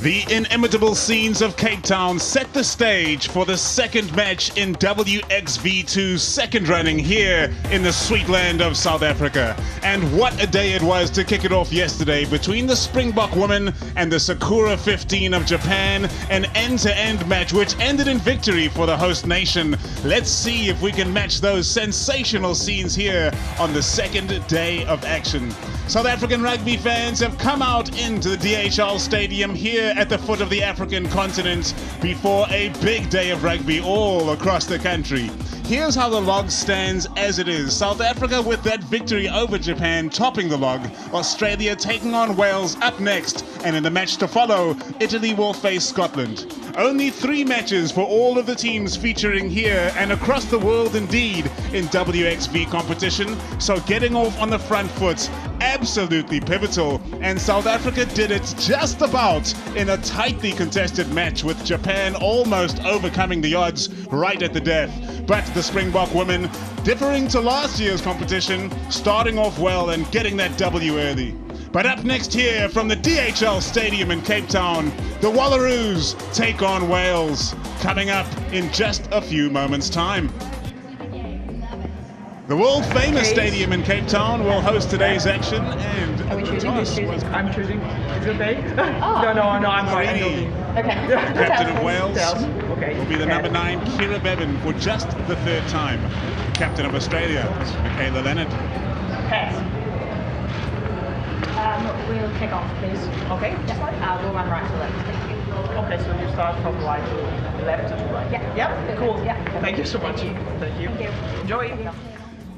The inimitable scenes of Cape Town set the stage for the second match in WXV2's second running here in the sweet land of South Africa. And what a day it was to kick it off yesterday between the Springbok women and the Sakura 15 of Japan, an end-to-end match which ended in victory for the host nation. Let's see if we can match those sensational scenes here on the second day of action. South African rugby fans have come out into the DHL Stadium here at the foot of the African continent before a big day of rugby all across the country. Here's how the log stands as it is. South Africa with that victory over Japan topping the log. Australia taking on Wales up next. And in the match to follow, Italy will face Scotland. Only 3 matches for all of the teams featuring here and across the world indeed in WXV competition. So getting off on the front foot, absolutely pivotal. And South Africa did it just about in a tightly contested match with Japan almost overcoming the odds right at the death. But the Springbok women, differing to last year's competition, starting off well and getting that W early. But up next here from the DHL Stadium in Cape Town, the Wallaroos take on Wales, coming up in just a few moments' time. The world-famous stadium in Cape Town will host today's action, and Are we choosing? I'm choosing. Is it okay? Oh. No, I'm fine. Okay. Captain of Wales Okay. will be the number 9, Kira Bevan, for just the 3rd time. The captain of Australia, Michaela Leonard. Pass. We'll kick off, please. Okay. We'll run right to left. Thank you. Okay, so you start from right to left to right. Yeah. Yeah. Cool. Yeah. Thank you so much. Thank you. Enjoy.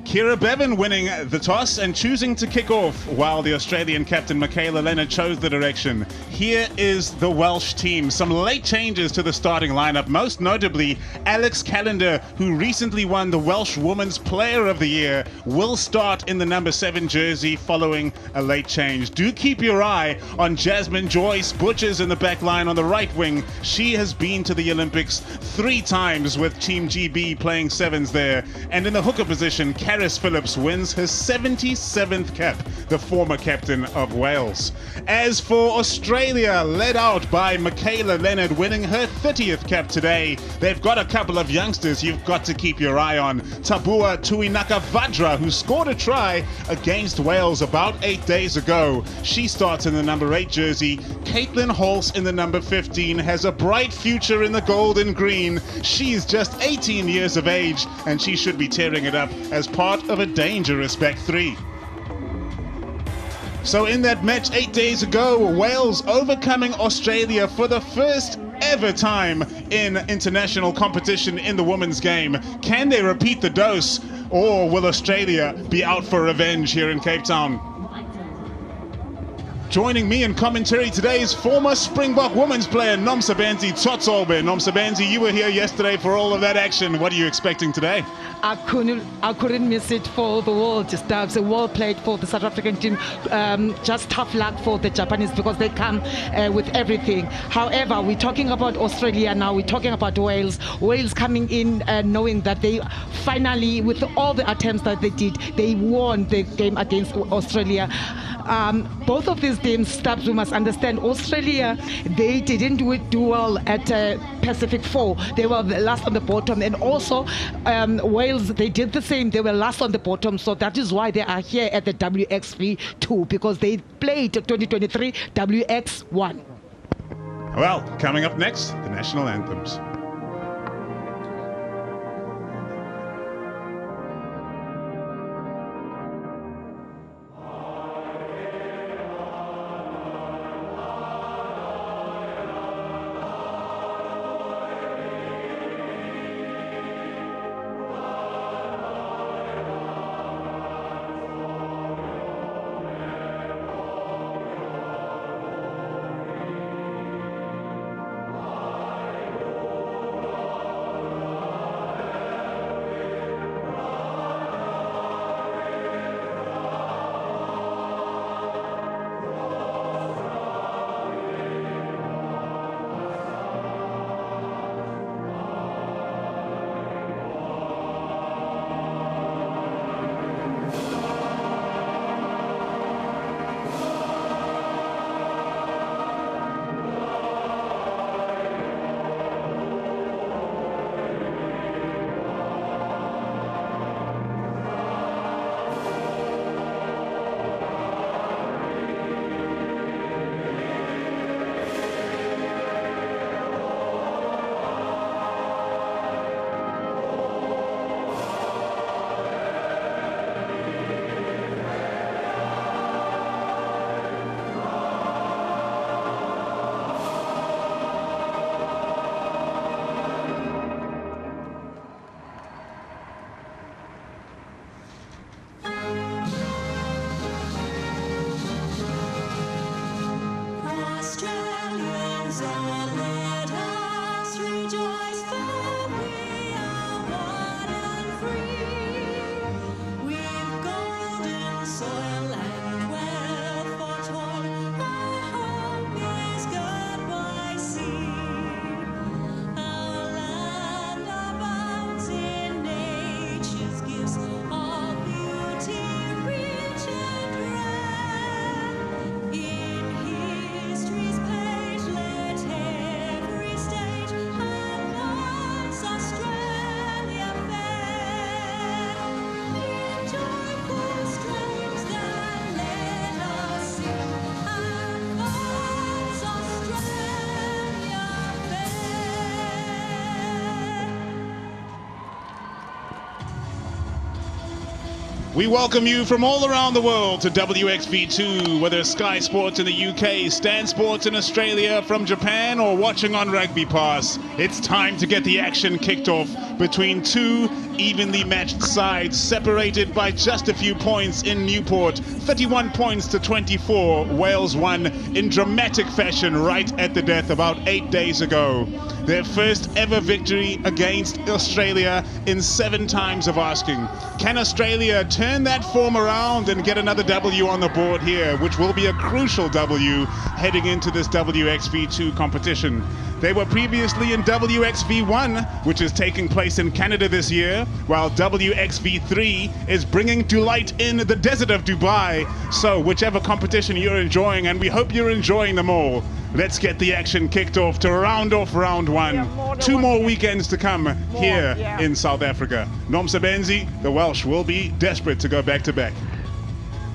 Kira Bevan winning the toss and choosing to kick off while the Australian captain Michaela Leonard chose the direction. Here is the Welsh team. Some late changes to the starting lineup, most notably Alex Callender, who recently won the Welsh Women's Player of the Year, will start in the number 7 jersey following a late change. Do keep your eye on Jasmine Joyce Butchers in the back line on the right wing. She has been to the Olympics 3 times with Team GB playing 7s there. And in the hooker position, Karis Phillips wins her 77th cap, the former captain of Wales. As for Australia, led out by Michaela Leonard winning her 30th cap today, they've got a couple of youngsters you've got to keep your eye on. Tabua Tuinaka-Vadra, who scored a try against Wales about 8 days ago. She starts in the number 8 jersey. Caitlin Halse in the number 15 has a bright future in the gold and green. She's just 18 years of age, and she should be tearing it up as part of a dangerous back 3. So in that match 8 days ago, Wales overcoming Australia for the first ever time in international competition in the women's game. Can they repeat the dose, or will Australia be out for revenge here in Cape Town? Joining me in commentary today is former Springbok women's player Nomsabenzi Tsotsolbe. Nomsabenzi, you were here yesterday for all of that action. What are you expecting today? I couldn't miss it for the world. Just so well played for the South African team. Just tough luck for the Japanese because they come with everything. However, we're talking about Australia now. We're talking about Wales. Wales coming in knowing that they finally, with all the attempts that they did, they won the game against Australia. Both of these teams, Stubbs, we must understand, Australia, they didn't do well at Pacific 4. They were the last on the bottom. And also Wales, they did the same. They were last on the bottom. So that is why they are here at the WXV 2, because they played 2023 WX1. Well, coming up next, the national anthems. We welcome you from all around the world to WXV2, whether it's Sky Sports in the UK, Stan Sports in Australia, from Japan, or watching on Rugby Pass. It's time to get the action kicked off between two evenly matched sides, separated by just a few points in Newport. 31 points to 24. Wales won in dramatic fashion right at the death about 8 days ago. Their first ever victory against Australia in 7 times of asking. Can Australia turn that form around and get another W on the board here, which will be a crucial W heading into this WXV2 competition? They were previously in WXV1, which is taking place in Canada this year, while WXV3 is bringing to light in the desert of Dubai. So whichever competition you're enjoying, and we hope you're enjoying them all, let's get the action kicked off to round off round one. 2 more weekends to come here in South Africa. Nom Sebenzi, the Welsh will be desperate to go back to back.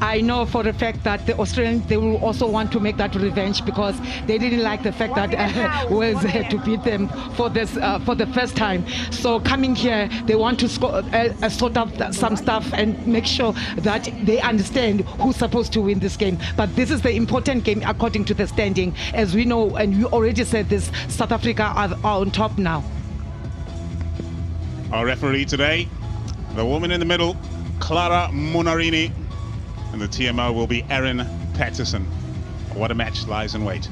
I know for the fact that the Australians, they will also want to make that revenge because they didn't like the fact that Wales had to beat them for this for the first time. So coming here, they want to sort out some stuff and make sure that they understand who's supposed to win this game. But this is the important game according to the standing. As we know, and you already said this, South Africa are on top now. Our referee today, the woman in the middle, Clara Munarini. And the TMO will be Erin Patterson. What a match lies in wait.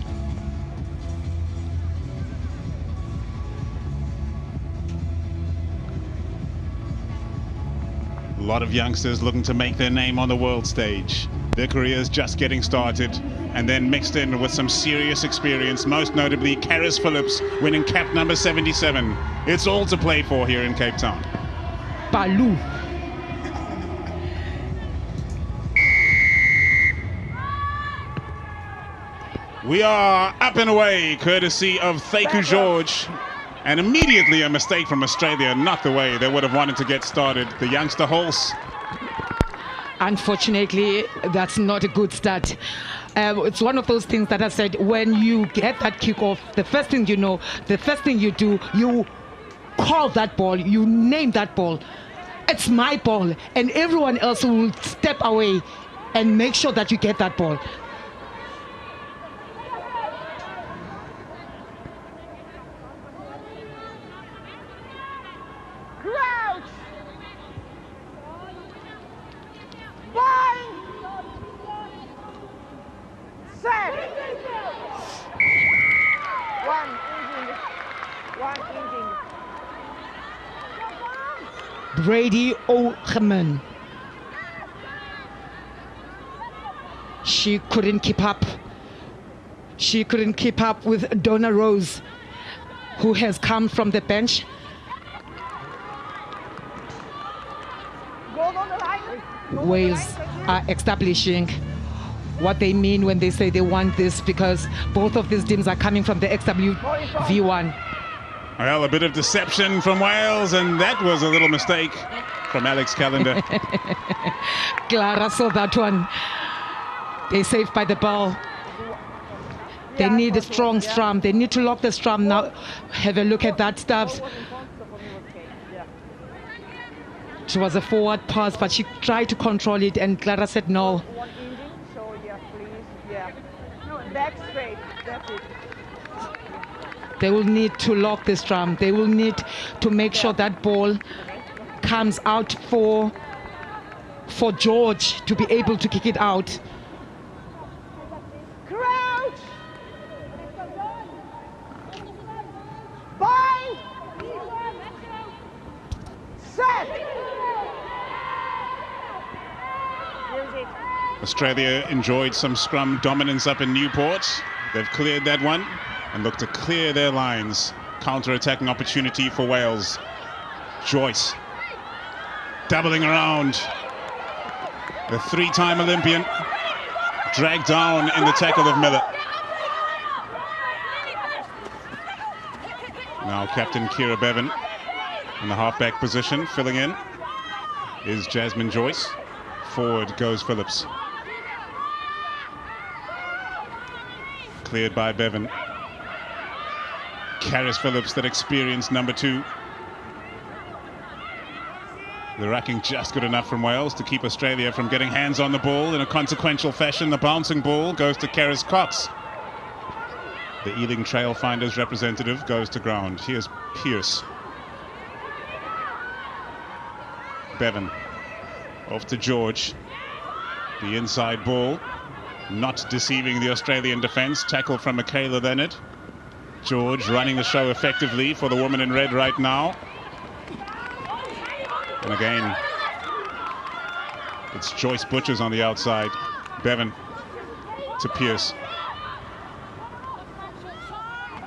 A lot of youngsters looking to make their name on the world stage. Their careers just getting started, and then mixed in with some serious experience, most notably Karis Phillips winning cap number 77. It's all to play for here in Cape Town. Baloo. We are up and away, courtesy of Theku George. And immediately a mistake from Australia, not the way they would have wanted to get started. The youngster Hulse. Unfortunately, that's not a good start. It's one of those things that I said, when you get that kickoff, the first thing you know, the first thing you do, you call that ball, you name that ball. It's my ball, and everyone else will step away and make sure that you get that ball. Brady O'Haman. She couldn't keep up. She couldn't keep up with Donna Rose, who has come from the bench. Wales are establishing what they mean when they say they want this, because both of these teams are coming from the XWV1. Well, a bit of deception from Wales, and that was a little mistake from Alex Callender. Clara saw that one. They saved by the ball. They need a strong strum. They need to lock the strum now. Have a look at that, Stubbs. It was a forward pass, but she tried to control it, and Clara said no. So yeah, please, yeah. No, back straight. That's it. They will need to lock this drum. They will need to make sure that ball comes out for George to be able to kick it out. Crouch! Bind! Set! Australia enjoyed some scrum dominance up in Newport. They've cleared that one and look to clear their lines. Counter-attacking opportunity for Wales. Joyce doubling around. The 3-time Olympian dragged down in the tackle of Miller. Now Captain Kira Bevan in the halfback position. Filling in is Jasmine Joyce. Forward goes Phillips. Cleared by Bevan. Karis Phillips, that experienced number 2. The racking just good enough from Wales to keep Australia from getting hands on the ball in a consequential fashion. The bouncing ball goes to Karis Cox. The Ealing Trailfinders representative goes to ground. Here's Pierce. Bevan off to George. The inside ball, not deceiving the Australian defence. Tackle from Michaela Leonard. George running the show effectively for the woman in red right now. And again, it's Joyce Butchers on the outside. Bevan to Pierce.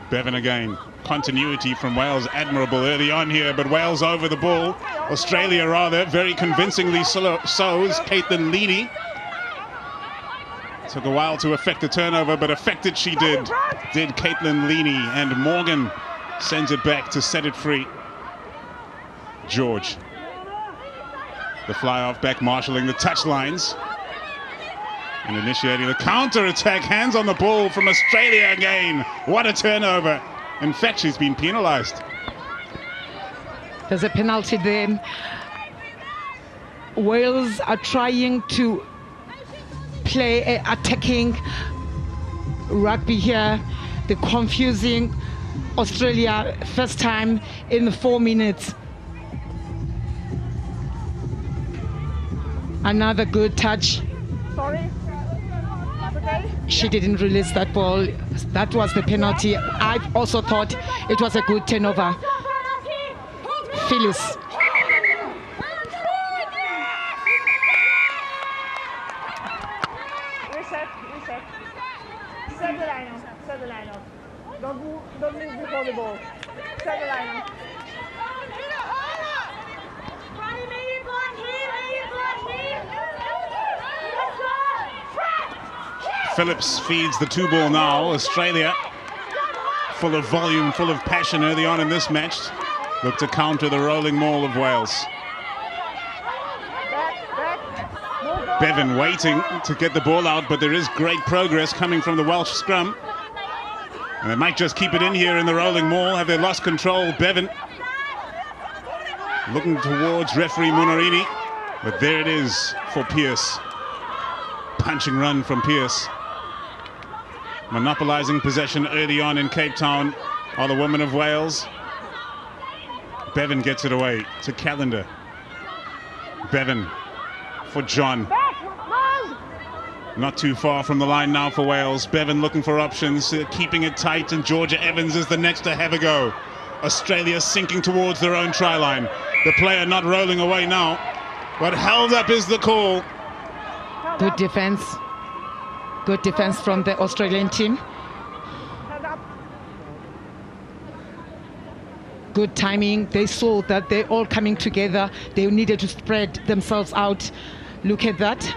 Bevan again. Continuity from Wales, admirable early on here, but Wales over the ball. Australia rather, very convincingly so is Caitlin Leedy. Took a while to effect the turnover, but effected she did Caitlin Leedy, and Morgan sends it back to set it free. George. The fly-off back, marshalling the touch lines. And initiating the counter-attack, hands on the ball from Australia again. What a turnover. In fact, she's been penalised. There's a penalty there. Wales are trying to play attacking rugby here. They're confusing Australia first time in the 4 minutes. Another good touch. Sorry. Okay. She didn't release that ball. That was the penalty. I also thought it was a good turnover. Phyllis. Reset. Set the line up. Don't move before the ball. Set the line up. Phillips feeds the two ball now. Australia full of volume, full of passion early on in this match. Look to counter the rolling maul of Wales. Bevan waiting to get the ball out, but there is great progress coming from the Welsh scrum. And they might just keep it in here in the rolling maul. Have they lost control? Bevan looking towards referee Munarini, but there it is for Pierce. Punching run from Pierce. Monopolising possession early on in Cape Town are the women of Wales. Bevan gets it away to Callender. Bevan for John. Not too far from the line now for Wales. Bevan looking for options, keeping it tight, and Georgia Evans is the next to have a go. Australia sinking towards their own try line. The player not rolling away now, but held up is the call. Good defense. Good defense from the Australian team. Good timing. They saw that they're all coming together. They needed to spread themselves out. Look at that.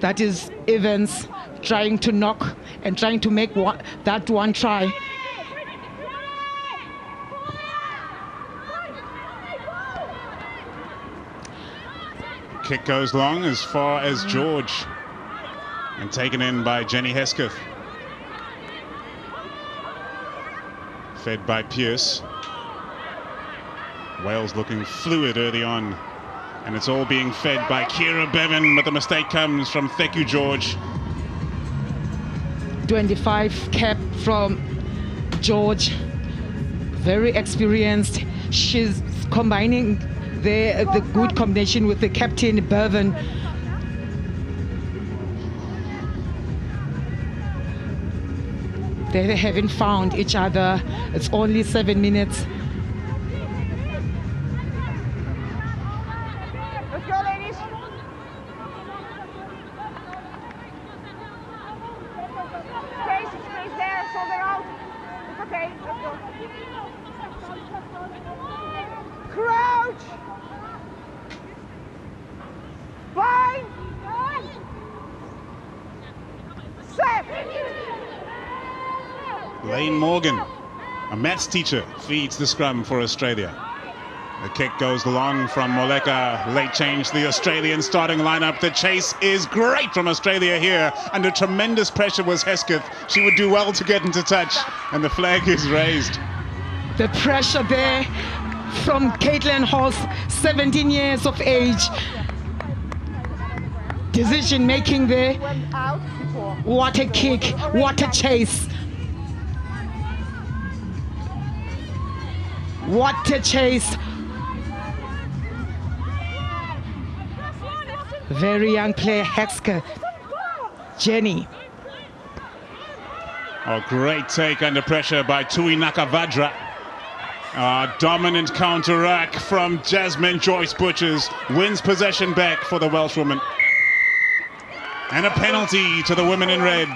That is Evans trying to knock and trying to make that one try. Kick goes long as far as George and taken in by Jenny Hesketh. Fed by Pierce. Wales looking fluid early on, and it's all being fed by Kira Bevan, but the mistake comes from Theku George. 25 cap from George, very experienced. She's combining the good combination with the captain Bevan. They haven't found each other. It's only 7 minutes. Let's go, ladies. Space there, so they're out. It's okay, let's go. Crouch! Bind! Set! Lane Morgan, a maths teacher, feeds the scrum for Australia. The kick goes long from Moleka. Late change the Australian starting lineup. The chase is great from Australia here. Under tremendous pressure was Hesketh. She would do well to get into touch, and the flag is raised. The pressure there from Caitlin Hoss, 17 years of age. Decision making there. Went out before. What a kick, what a chase. What a chase. Very young player, Hexker. Jenny. Oh, great take under pressure by Tui Nakavadra. Dominant counteract from Jasmine Joyce Butchers. Wins possession back for the Welshwoman. And a penalty to the women in red.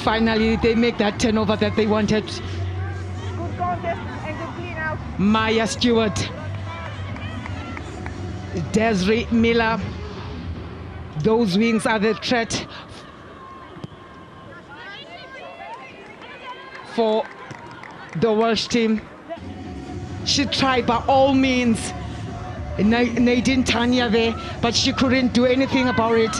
Finally, they make that turnover that they wanted. Good contest and good clean out. Maya Stewart. Desiree Miller. Those wings are the threat for the Welsh team. She tried by all means. Nadine Tanya there, but she couldn't do anything about it.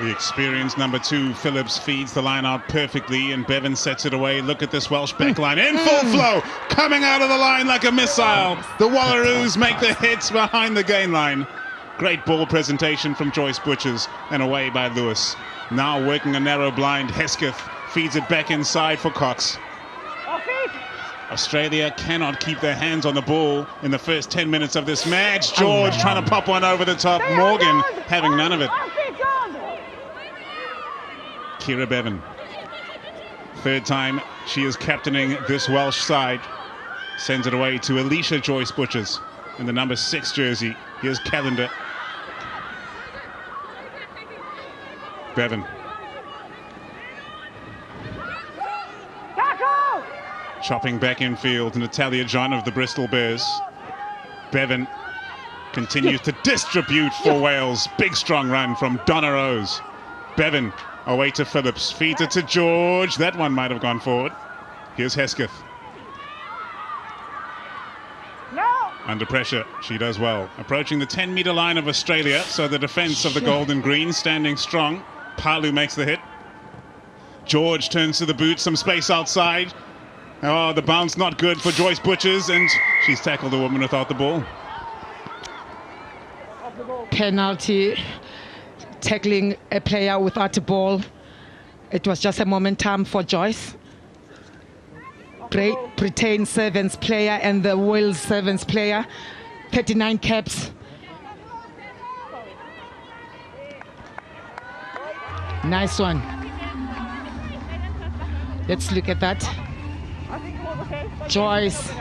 The experienced number 2, Phillips, feeds the line out perfectly, and Bevan sets it away. Look at this Welsh backline in full flow, coming out of the line like a missile. The Wallaroos make the hits behind the gain line. Great ball presentation from Joyce Butchers, and away by Lewis. Now working a narrow blind, Hesketh feeds it back inside for Cox. Australia cannot keep their hands on the ball in the first 10 minutes of this match. George trying to pop one over the top. Morgan having none of it. Kira Bevan. Third time she is captaining this Welsh side. Sends it away to Alicia Joyce Butchers in the number 6 jersey. Here's Calendar. Bevan. Chopping back infield, Natalia John of the Bristol Bears. Bevan continues to distribute for Wales. Big strong run from Donna Rose. Bevan away to Phillips, feeds it to George. That one might have gone forward. Here's Hesketh. No. Under pressure, she does well. Approaching the 10-meter line of Australia, so the defense of the gold and green standing strong. Palu makes the hit. George turns to the boot, some space outside. Oh, the bounce not good for Joyce Butchers, and she's tackled the woman without the ball. Penalty, tackling a player without a ball. It was just a momentum for Joyce. Britain Sevens player and the Wales Sevens player, 39 caps. Nice one. Let's look at that. Joyce,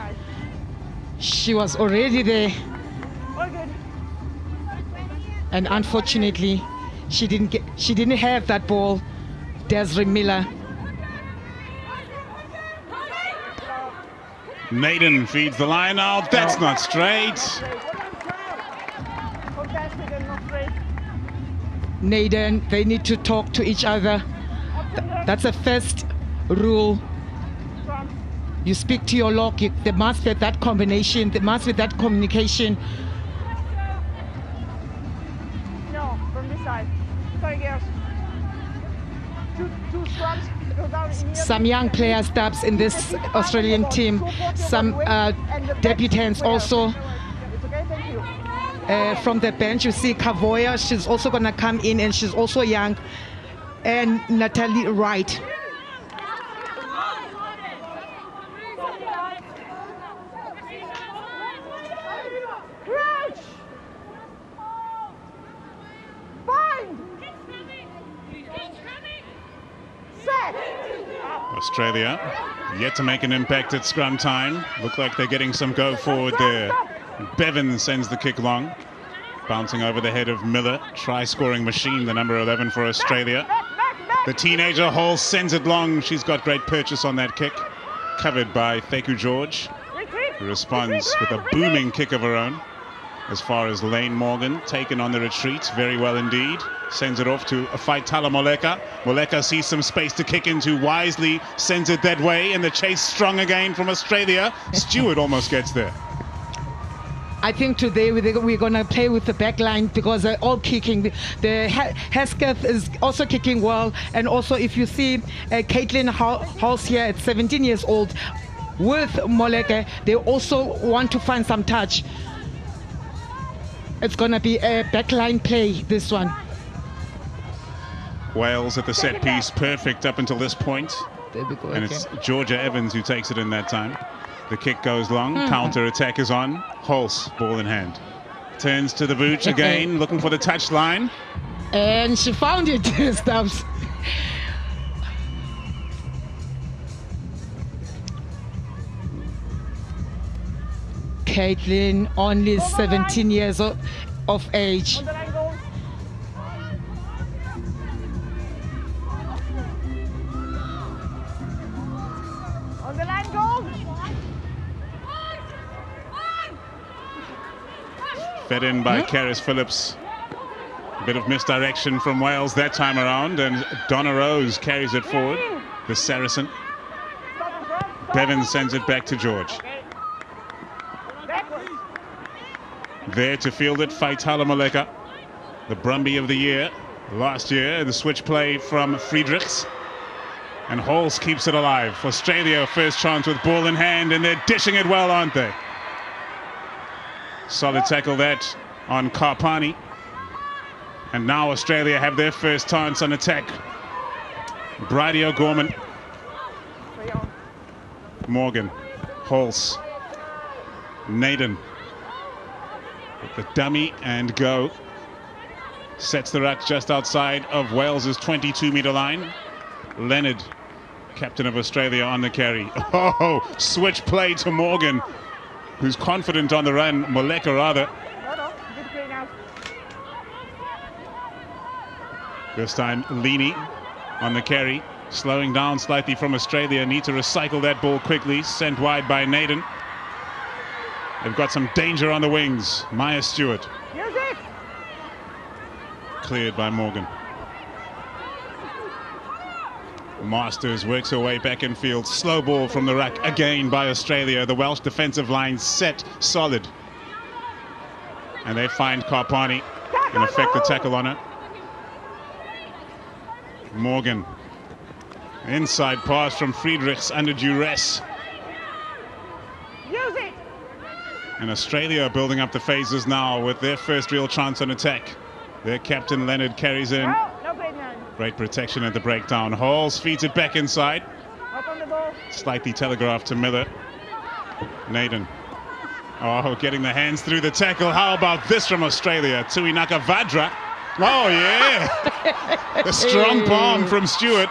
she was already there, and unfortunately she didn't have that ball. Desiree Miller. Naden feeds the line out. That's not straight. Naden, they need to talk to each other. That's the first rule. You speak to your lock. There must be that combination. There must be that communication. No, from this side. Sorry, girls. Two scrums. Go down in here. Some young player stabs in this Australian team. Some debutants also. It's okay, thank you. From the bench, you see Kavoya. She's also going to come in, and she's also young. And Natalie Wright. Australia yet to make an impact at scrum time. Look like they're getting some go forward there. Bevan sends the kick long. Bouncing over the head of Miller. Try scoring machine, the number 11 for Australia. The teenager Hall sends it long. She's got great purchase on that kick. Covered by Theku George, who responds with a booming kick of her own. As far as Lane Morgan, taken on the retreat, very well indeed. Sends it off to Faitala Moleka. Moleka sees some space to kick into, wisely sends it that way, and the chase strong again from Australia. Stewart almost gets there. I think today we're going to play with the back line because they're all kicking. The Hesketh is also kicking well. And also, if you see Caitlin Halls here at 17 years old with Moleke, they also want to find some touch. It's going to be a backline play, this one. Wales at the set piece, perfect up until this point. There we go. And it's Georgia Evans who takes it in that time. The kick goes long, counter attack is on. Hulse, ball in hand. Turns to the Vooch again, looking for the touch line. And she found it, Stubbs. Caitlin, only 17 years of age. On the line, go! Fed in by Karis Phillips. A bit of misdirection from Wales that time around, and Donna Rose carries it forward. The Saracen. Bevan sends it back to George. There to field it, Faitala Moleka, the Brumby of the year. Last year, the switch play from Friedrichs. And Halls keeps it alive. Australia, first chance with ball in hand, and they're dishing it well, aren't they? Solid tackle that on Karpani. And now Australia have their first chance on attack. Bridie O'Gorman. Morgan. Halls. Naden. With the dummy and go. Sets the ruck just outside of Wales's 22-meter line. Leonard, captain of Australia, on the carry. Oh, switch play to Morgan, who's confident on the run. Moleka, rather. Good play now. This time, Leaney on the carry. Slowing down slightly from Australia. Need to recycle that ball quickly. Sent wide by Naden. They've got some danger on the wings. Maya Stewart. Use it! Cleared by Morgan. Masters works her way back in field. Slow ball from the ruck again by Australia. The Welsh defensive line set solid. And they find Karpani. In effect, the tackle on her. Morgan. Inside pass from Friedrichs under duress. Use it! And Australia are building up the phases now with their first real chance on attack. Their captain Leonard carries in. No play now. Great protection at the breakdown. Halls feeds it back inside. Up on the ball. Slightly telegraphed to Miller. Naden. Oh, getting the hands through the tackle. How about this from Australia? Tuinaka Vadra. Oh, yeah. The strong palm from Stewart.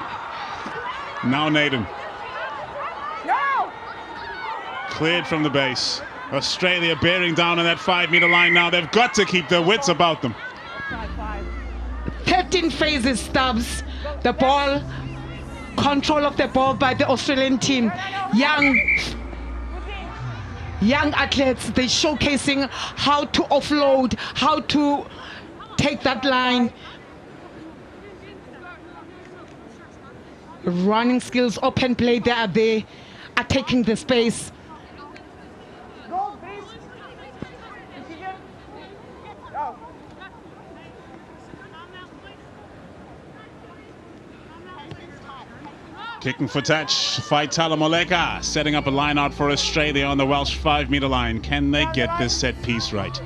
Now Naden. No! Cleared from the base. Australia bearing down on that 5-meter line now. They've got to keep their wits about them. 13 phases, Stubbs. The ball, control of the ball by the Australian team. Young athletes, they're showcasing how to offload, how to take that line. Running skills, open play, they are there, attacking the space. Go, please. Decision. Go. Kicking for touch, Faitala Moleka setting up a line out for Australia on the Welsh 5-meter line. Can they get this set piece right?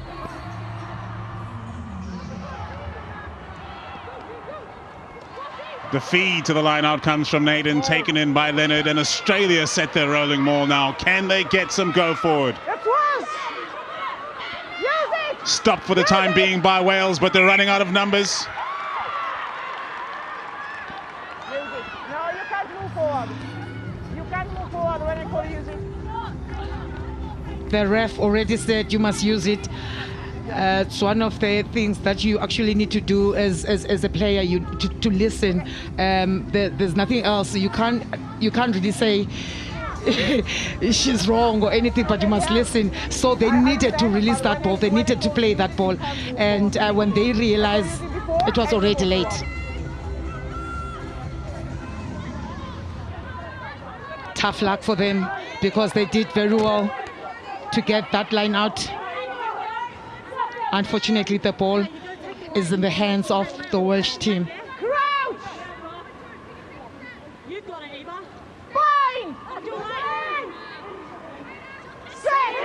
The feed to the line out comes from Naden, taken in by Leonard, and Australia set their rolling maul now. Can they get some go forward? That was. Use it. Stopped for the time being by Wales, but they're running out of numbers. Use it. No, you can't move forward. You can't move forward when I call use it. The ref already said you must use it. It's one of the things that you actually need to do as a player, to listen. There's nothing else. You can't really say she's wrong or anything, but you must listen. So they needed to release that ball. They needed to play that ball. And when they realized it was already late. Tough luck for them because they did very well to get that line out. Unfortunately, the ball is in the hands of the Welsh team. Crouch! You got it, Eva. Bind! Set!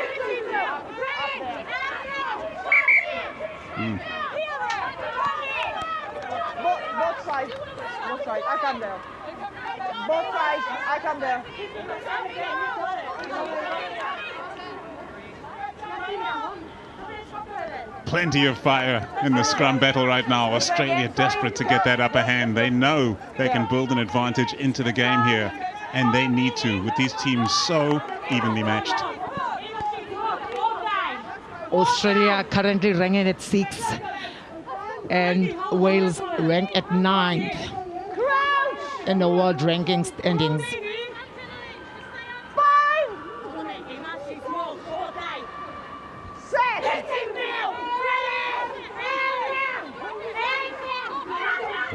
Both sides. Both sides. I come there. Both sides. I come there. Plenty of fire in the scrum battle right now. Australia desperate to get that upper hand. They know they can build an advantage into the game here, and they need to, with these teams so evenly matched. Australia currently ranking at 6 and Wales ranked at 9 in the world rankings standings.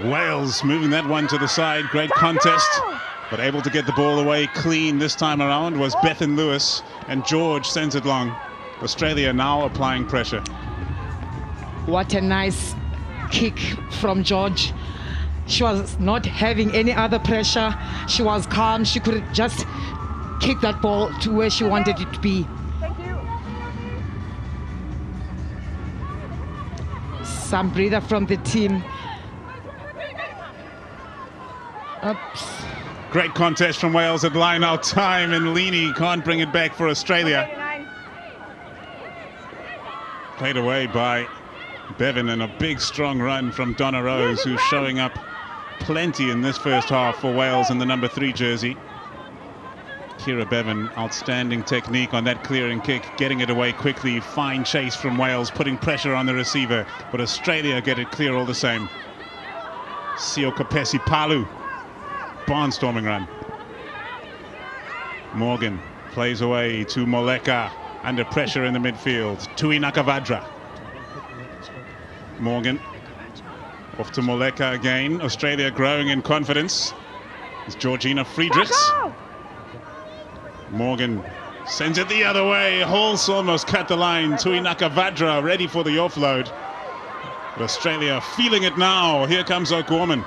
Wales moving that one to the side. Great contest, but able to get the ball away clean this time around was Bethan Lewis, and George sends it long. Australia now applying pressure. What a nice kick from George. She was not having any other pressure. She was calm. She could just kick that ball to where she wanted it to be. Thank you. Some breather from the team. Oops. Great contest from Wales at line out time, and Leaney can't bring it back for Australia. 89. Played away by Bevan, and a big strong run from Donna Rose, who's showing up plenty in this first half for Wales in the number 3 jersey. Kira Bevan, outstanding technique on that clearing kick, getting it away quickly. Fine chase from Wales, putting pressure on the receiver, but Australia get it clear all the same. Sio Kapesi Palu, barnstorming run. Morgan plays away to Moleka, under pressure in the midfield. Tui Nakavadra. Morgan off to Moleka again. Australia growing in confidence. It's Georgina Friedrichs. Morgan sends it the other way. Halls almost cut the line. Tui Nakavadra ready for the offload. But Australia feeling it now. Here comes O'Gorman.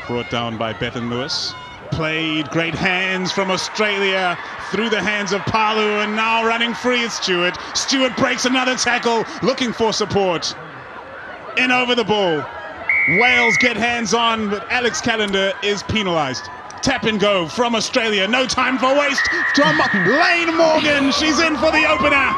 Brought down by Bethan Lewis. Played, great hands from Australia through the hands of Palu, and now running free is Stewart. Stewart breaks another tackle, looking for support. In over the ball. Wales get hands on, but Alex Callender is penalised. Tap and go from Australia. No time for waste from Lane Morgan. She's in for the opener.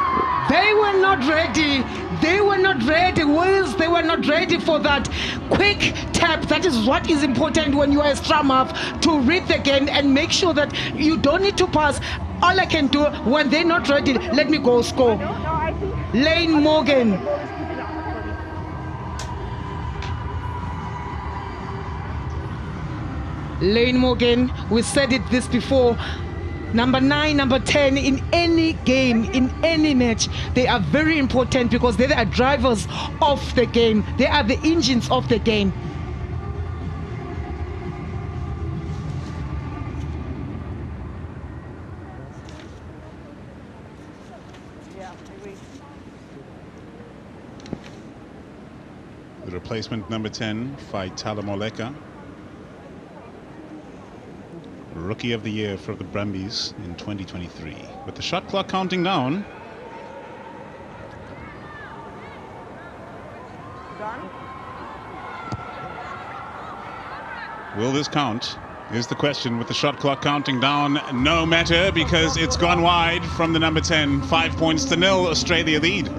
They were not ready. They were not ready. Wales, they were not ready for that quick tap. That is what is important when you are a scrum half, to read the game and make sure that you don't need to pass. All I can do when they're not ready, let me go score. No, I think Lane Morgan. the ball is good enough. Lane Morgan, we said it this before. Number 9, number 10 in any game, in any match, they are very important because they are drivers of the game. They are the engines of the game. Yeah, I agree. The replacement number 10, Faitala Moleka. Rookie of the Year for the Brumbies in 2023. With the shot clock counting down. Done. Will this count? Is the question with the shot clock counting down. No matter, because it's gone wide from the number 10. 5 points to 0, Australia lead.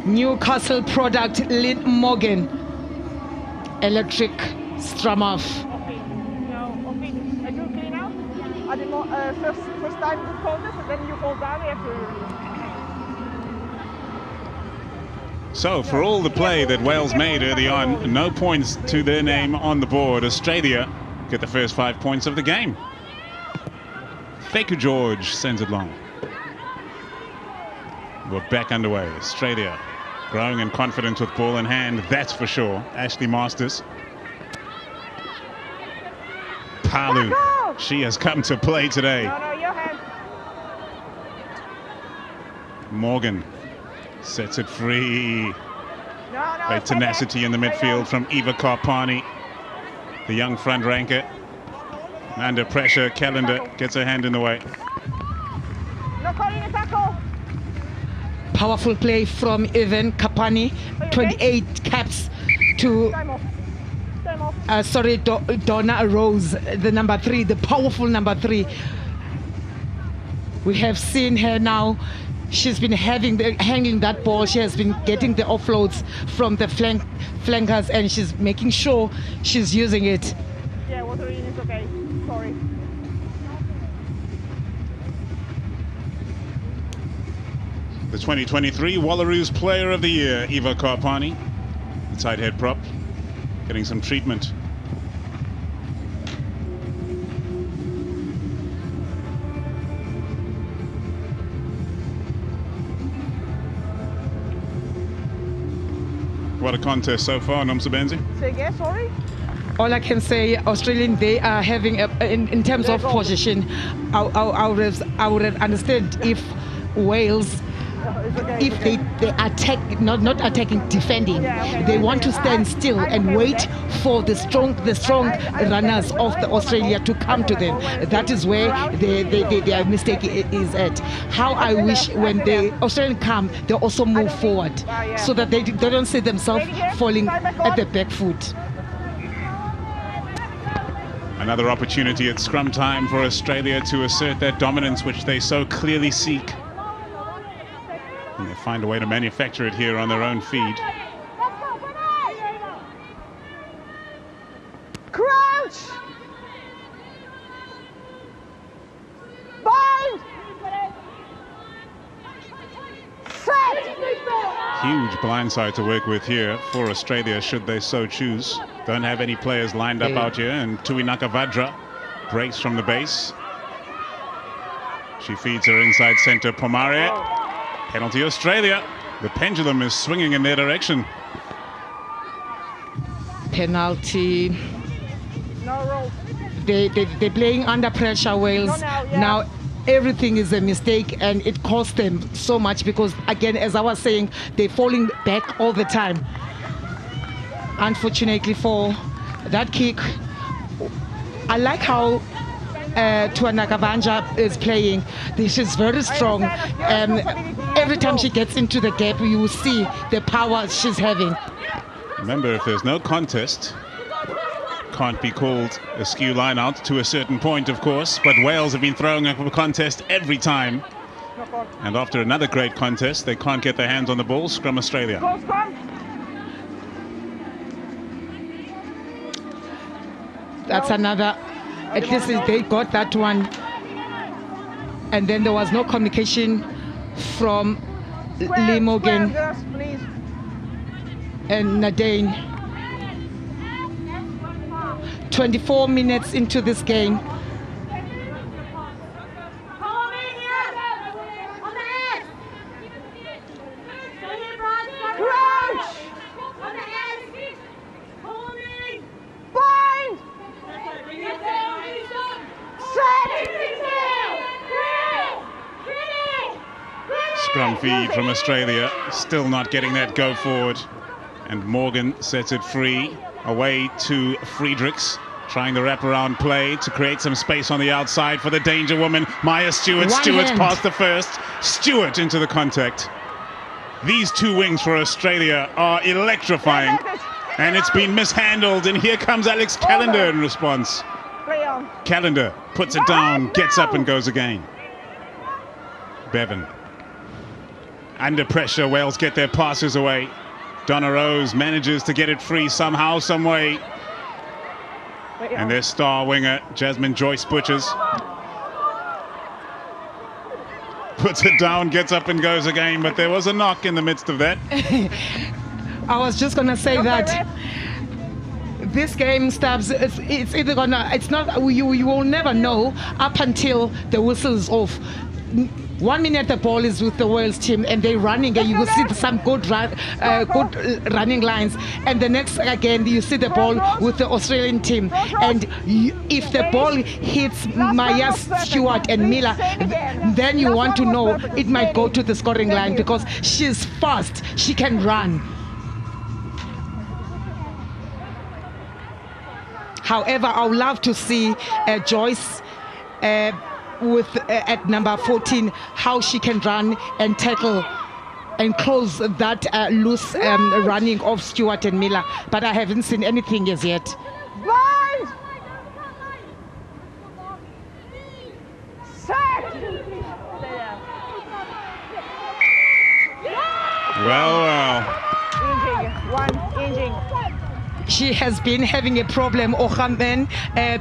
Newcastle product, Lynn Morgan. Electric strum off. First time you call this, and then you fall down after. So for all the play that Wales made early on, no points to their name on the board. Australia get the first 5 points of the game. Faku George sends it long. We're back underway. Australia growing in confidence with ball in hand, that's for sure. Ashley Masters. Palu, she has come to play today. No, your hand. Morgan Sets it free. No, Great tenacity in the midfield from Eva Karpani, the young front ranker. Under pressure, Calendar gets her hand in the way. No calling a tackle. Powerful play from Evan Kapani, 28 caps to Time off. Time off. Donna Rose, the number 3, the powerful number 3. We have seen her now. She's been hanging that ball. She has been getting the offloads from the flankers, and she's making sure she's using it. Yeah, water in is okay. Sorry. The 2023 Wallaroos Player of the Year, Eva Karpani, the tight head prop, getting some treatment. What a contest so far, Nomsabenzi. Say again, sorry? All I can say, Australian, they are having, in terms of position, I would have understood if Wales, It's okay. if they attack, not attacking, defending, they want to stand still and wait for the strong runners of the Australia to come to them. That is where their mistake is at. How I wish when the Australian come, they also move forward so that they don't see themselves falling at the back foot. Another opportunity at scrum time for Australia to assert that dominance which they so clearly seek. And they find a way to manufacture it here on their own feed. Crouch! Bind! Set! Huge blindside to work with here for Australia should they so choose. Don't have any players lined up out here, and Tui Nakavadra breaks from the base. She feeds her inside centre, Pomare. Penalty Australia. The pendulum is swinging in their direction. Penalty. No roll. They're playing under pressure, Wales. Now everything is a mistake, and it costs them so much because, again, as I was saying, they're falling back all the time. Unfortunately for that kick, I like how Tuana Kavanja is playing. She's very strong. Every time she gets into the gap, you will see the power she's having. Remember, if there's no contest, can't be called a skew line out to a certain point, of course, but Wales have been throwing up a contest every time. And after another great contest, they can't get their hands on the ball. Scrum Australia. Go, scrum! That's another, at least they got that one. And then there was no communication from Lee Morgan Girls, please. and Nadine. 24 minutes into this game. Crouch! Bind! Set! Scrum feed from Australia, still not getting that go forward. And Morgan sets it free, away to Friedrichs, trying the wraparound play to create some space on the outside for the danger woman, Maya Stewart. Stewart's past the first, Stewart into the contact. These two wings for Australia are electrifying, and it's been mishandled, and here comes Alex Calendar in response. Play on. Calendar puts it down, gets up and goes again. Bevan. Under pressure, Wales get their passes away. Donna Rose manages to get it free somehow, some way. And their star winger, Jasmine Joyce Butchers. Puts it down, gets up and goes again, but there was a knock in the midst of that. I was just gonna say that this game, Stubbs, it's either gonna, it's not, you will never know up until the whistle is off. 1 minute the ball is with the Wales team and they're running, and you will see some good running lines, and the next again you see the ball with the Australian team, and if the ball hits Maya Stewart and Miller, then you want to know it might go to the scoring line because she's fast, she can run. However, I would love to see Joyce with at number 14, how she can run and tackle and close that loose running of Stewart and Miller, but I haven't seen anything as yet. Blind! Set! Well. Inching, 1 inching. She has been having a problem, Ohamben,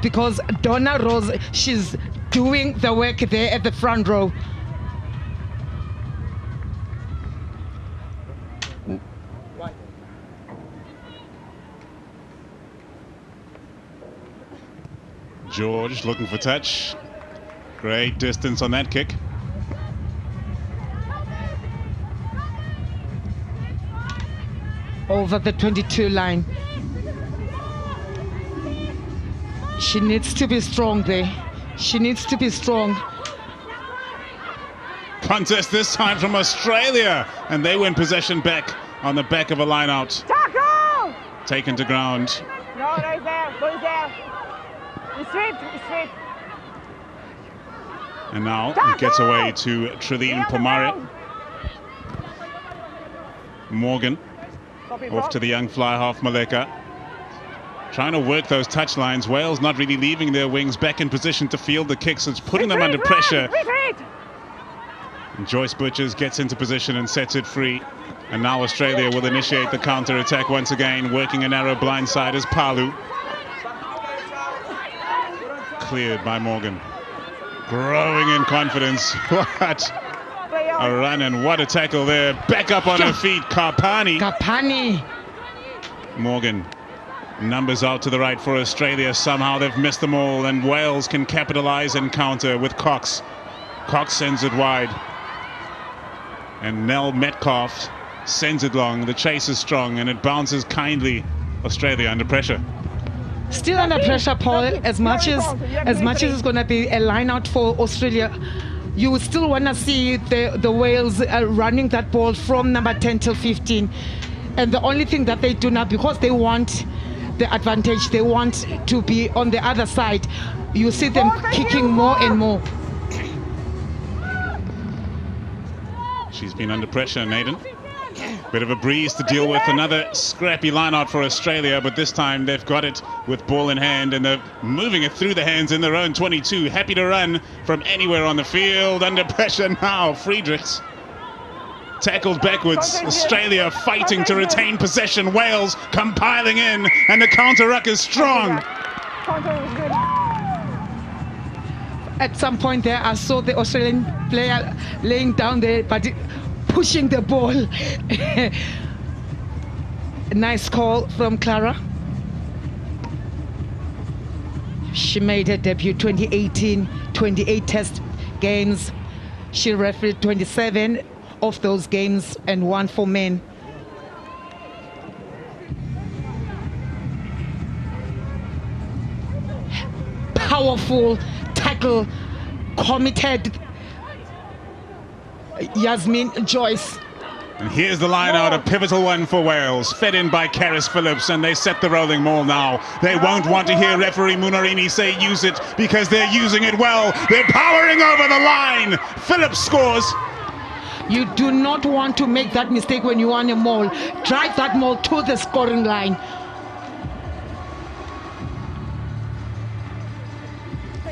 because Donna Rose, she's doing the work there at the front row. George looking for touch. Great distance on that kick. Over the 22 line. She needs to be strong there. She needs to be strong. Contest this time from Australia, and they win possession back on the back of a line out. Tackle! Taken to ground. No, right there, goes there. Straight. And now it gets away to Trilene Pomare. Morgan off to the young fly half Maleka. Trying to work those touch lines. Wales not really leaving their wings back in position to field the kicks. It's putting them under pressure. And Joyce Butchers gets into position and sets it free. And now Australia will initiate the counter-attack once again, working a narrow blindside as Palu. Cleared by Morgan. Growing in confidence. What a run and what a tackle there. Back up on her feet, Kapani. Morgan. Numbers out to the right for Australia. Somehow they've missed them all, and Wales can capitalize and counter with Cox. Cox sends it wide. And Nell Metcalf sends it long. The chase is strong and it bounces kindly. Australia under pressure. Still under pressure, Paul. As much as it's going to be a line out for Australia, you would still want to see the Wales running that ball from number 10 till 15. And the only thing that they do now, because they want the advantage, they want to be on the other side, you see them kicking more and more. She's been under pressure, Naden. Bit of a breeze to deal with. Another scrappy line out for Australia, but this time they've got it with ball in hand and they're moving it through the hands in their own 22. Happy to run from anywhere on the field. Under pressure now, Friedrichs. Tackled backwards. Australia fighting to retain possession. Wales compiling in, and the counter-ruck is strong. At some point there, I saw the Australian player laying down there, but pushing the ball. Nice call from Clara. She made her debut 2018, 28 test games. She refereed 27 of those games and 1 for men. Powerful tackle, committed Yasmin Joyce. And here's the line out, a pivotal one for Wales, fed in by Karis Phillips, and they set the rolling maul now. They won't want to hear referee Munarini say use it, because they're using it well. They're powering over the line. Phillips scores. You do not want to make that mistake when you are on a maul. Drive that maul to the scoring line.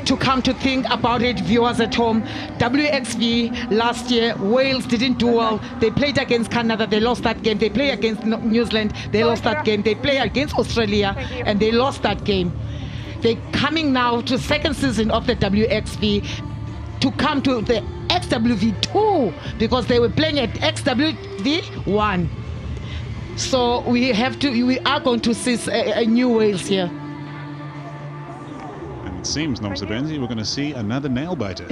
To come to think about it, viewers at home, WXV last year, Wales didn't do well. They played against Canada, they lost that game. They played against New Zealand, they lost that game. They played against Australia, and they lost that game. They're coming now to second season of the WXV to come to the XWV2 because they were playing at XWV1. So we are going to see a new Wales here. It seems, Nomsabenzi, we're going to see another nail biter.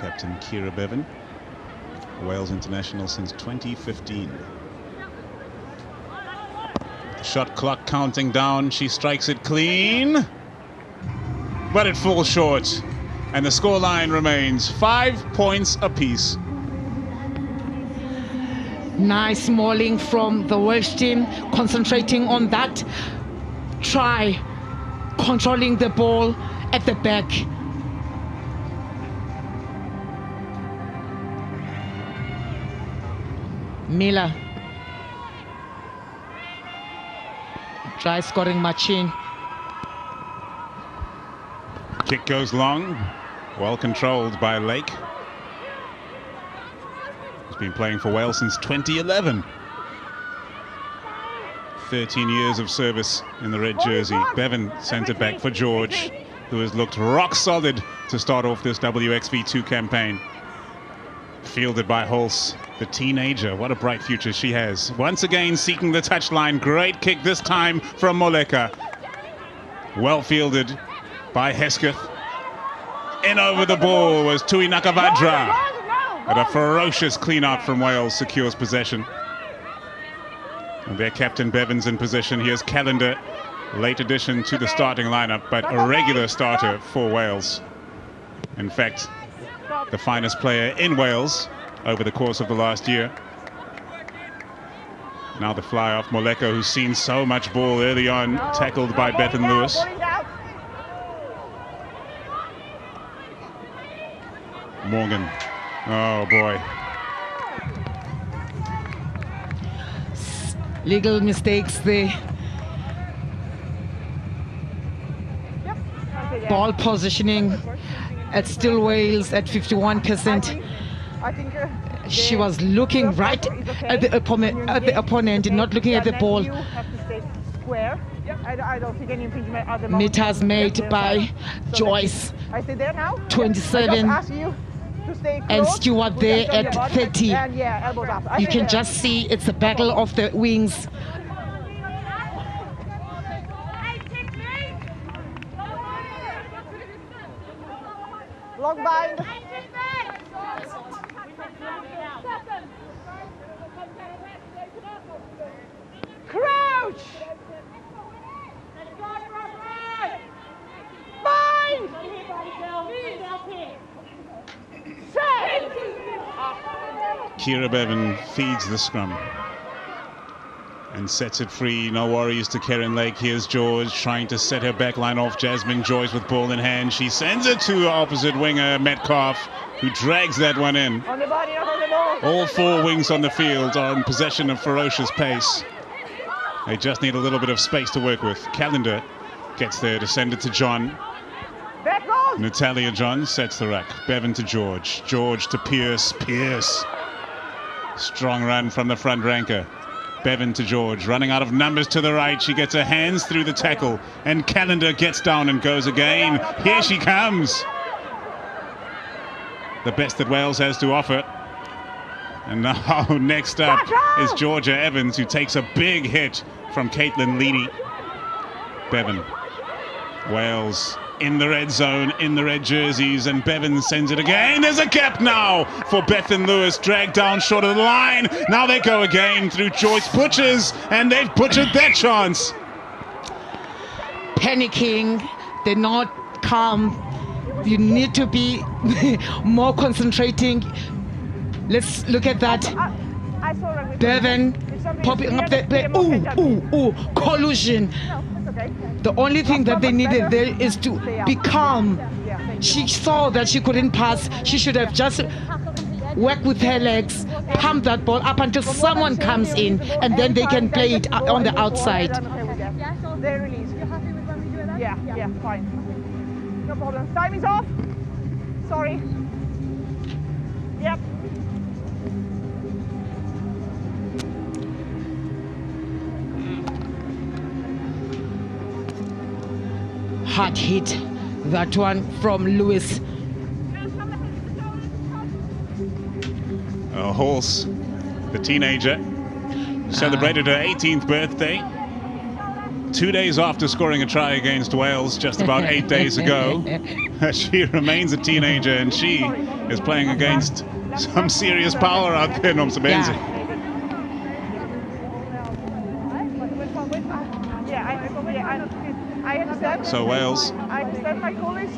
captain Kira Bevan, Wales international since 2015. The shot clock counting down, she strikes it clean, but it falls short, and the scoreline remains 5 points apiece. Nice mauling from the Welsh team, concentrating on that try, controlling the ball at the back. Miller, try scoring machine. Kick goes long, well controlled by Lake. He's been playing for Wales since 2011. 13 years of service in the red jersey. Bevan sent it back for George, who has looked rock solid to start off this WXV2 campaign. Fielded by Hulse, the teenager. What a bright future she has. Once again seeking the touchline. Great kick this time from Moleka. Well fielded by Hesketh. In over the ball was Tui Nakavadra. But a ferocious clean-out from Wales secures possession. And their captain Bevan's in position. Here's Calendar, late addition to the starting lineup, but a regular starter for Wales. In fact, the finest player in Wales over the course of the last year. Now the fly off Moleka, who's seen so much ball early on, tackled by Bethan Lewis. Morgan. Oh boy. Legal mistakes there. Ball positioning at still Wales at 51%. I think she was looking right at the opponent and not looking at the ball. You have to stay square. I don't think any infringement at the moment. Meters made by Joyce. I stay there now. 27. I just ask you to stay close. And Stewart there at 30. And yeah, elbows up. You can just see it's a battle of the wings. Long bind. Crouch. Bind. Set. Kira Bevan feeds the scrum and sets it free. No worries to Karen Lake. Here's George trying to set her back line off. Jasmine Joyce with ball in hand. She sends it to opposite winger Metcalf, who drags that one in. On the body, not on the ball. All four wings on the field are in possession of ferocious pace. They just need a little bit of space to work with. Calendar gets there to send it to John. Back goes. Natalia John sets the ruck. Bevan to George. George to Pierce. Pierce. Strong run from the front ranker. Bevan to George, running out of numbers to the right. She gets her hands through the tackle, and Calendar gets down and goes again. Here she comes. The best that Wales has to offer. And now next up is Georgia Evans, who takes a big hit from Caitlin Leedy. Bevan. Wales in the red zone, in the red jerseys, and Bevan sends it again. There's a gap now for Bethan Lewis, dragged down short of the line. Now they go again through Joyce Butchers, and they've butchered that chance. Panicking, they're not calm. You need to be more concentrating. Let's look at that. I saw rugby. Bevan popping up that play. Ooh, collusion. Okay. The only thing that they needed there is to be calm. She saw that she couldn't pass. She should have just worked with her legs, pumped that ball up until someone comes in, and then they can play it on the outside. They release. You're happy with when we do that? Yeah, fine. No problem. Time is off. Sorry. Yep. Hard hit, that one from Lewis. Hulse, the teenager, celebrated her 18th birthday 2 days after scoring a try against Wales just about 8 days ago. She remains a teenager and she is playing against some serious power out there, Nomsebenzi. I understand. So Wales. I understand my goal is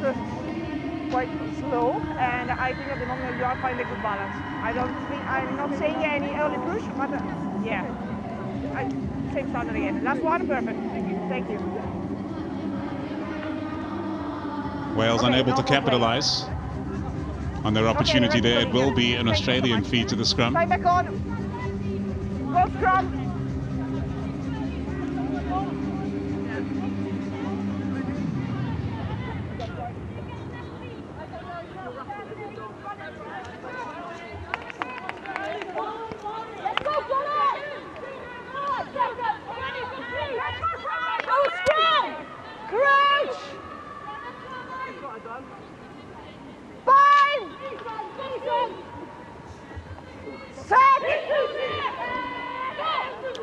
quite slow, and I think at the moment you are finding a good balance. I'm not saying any early push, but yeah. Same standard again. Last one, perfect. Thank you. Wales unable to capitalize on their opportunity there. It will be an Australian feed to the scrum. Time back on. Go scrum.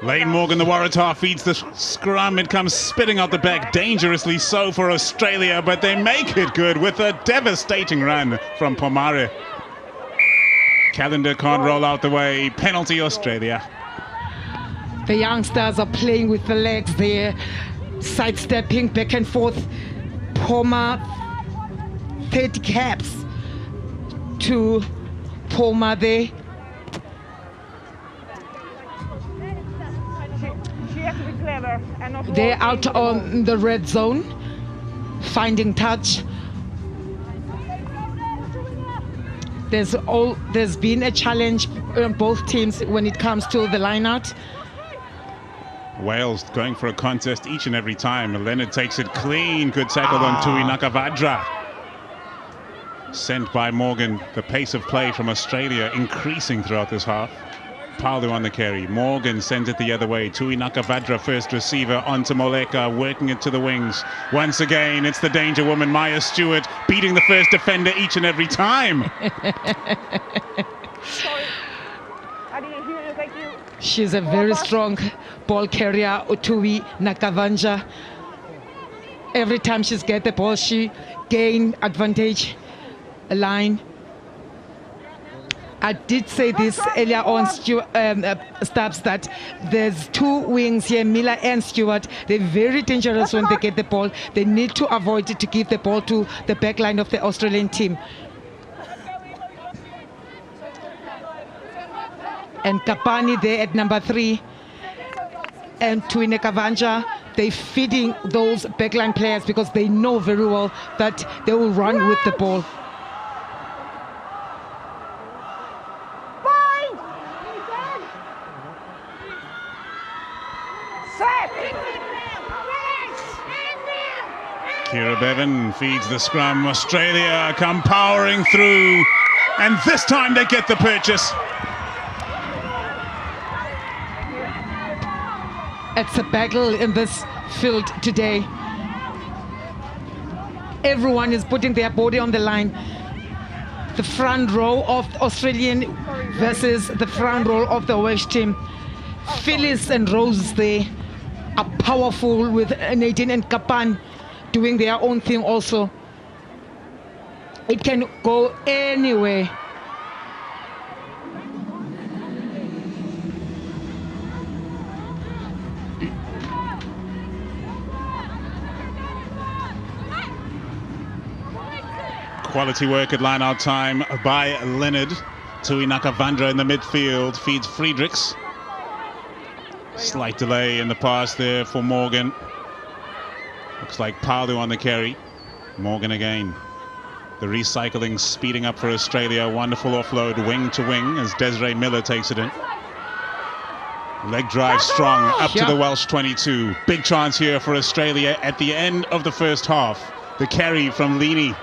Lane Morgan, the Waratah, feeds the scrum. It comes spitting out the back, dangerously so for Australia, but they make it good with a devastating run from Pomare. Calendar can't roll out the way. Penalty Australia. The youngsters are playing with the legs there, sidestepping back and forth. Poma, 30 caps to Poma there. They're out on the red zone, finding touch. There's been a challenge on both teams when it comes to the line out. Wales going for a contest each and every time. Leonard takes it clean. Good tackle on Tui Nakavadra. Sent by Morgan. The pace of play from Australia increasing throughout this half. Palu on the carry. Morgan sends it the other way. Tui Nakavadra, first receiver, onto Moleka, working it to the wings. Once again, it's the danger woman, Maya Stewart, beating the first defender each and every time. Sorry. I didn't hear you. Thank you. She's a very strong ball carrier, Tui Nakavadra. Every time she's get the ball, she gain advantage line. I did say this earlier on, Stubbs, that there's two wings here, Miller and Stewart. They're very dangerous when they get the ball. They need to avoid it to give the ball to the back line of the Australian team. And Kapani there at number 3. And Tuine Kavanja, they're feeding those backline players because they know very well that they will run with the ball. Kira Bevan feeds the scrum. Australia come powering through, and this time they get the purchase. It's a battle in this field today. Everyone is putting their body on the line. The front row of Australian versus the front row of the Welsh team. Phyllis and Rose, they are powerful with Nadine and Kapan doing their own thing also. It can go anywhere. Quality work at line-out time by Leonard. Tui Nakavadra in the midfield feeds Friedrichs. Slight delay in the pass there for Morgan. Looks like Palu on the carry. Morgan again. The recycling speeding up for Australia. Wonderful offload wing to wing as Desiree Miller takes it in. Leg drive strong up to the Welsh 22. Big chance here for Australia at the end of the first half. The carry from Leaney.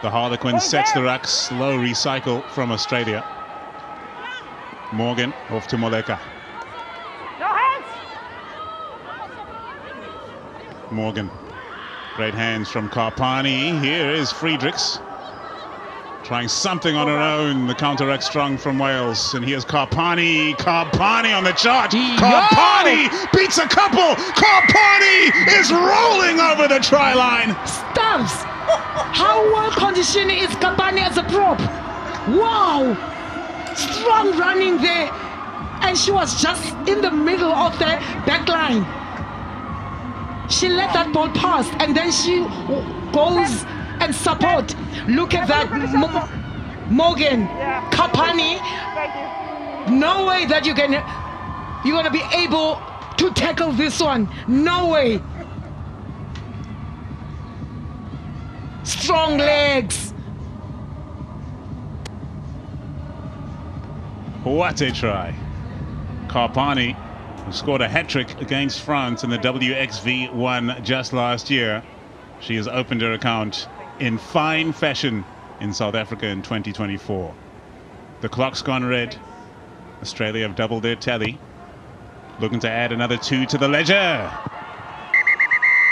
The Harlequin sets the ruck. Slow recycle from Australia. Morgan off to Moleka. Morgan. Great hands from Karpani. Here is Friedrichs. Trying something on her own, the counteract strong from Wales. And here's Karpani. Karpani on the charge. Karpani beats a couple. Karpani is rolling over the try line. Stubbs, how well conditioned is Karpani as a prop? Wow, strong running there. And she was just in the middle of the back line. She let that ball pass and then she goes and support. Look at that, Morgan, Karpani. No way that you're gonna be able to tackle this one. No way. Strong legs. What a try. Karpani, who scored a hat-trick against France in the WXV 1 just last year. She has opened her account in fine fashion in South Africa in 2024. The clock's gone red. Australia have doubled their tally. Looking to add another 2 to the ledger.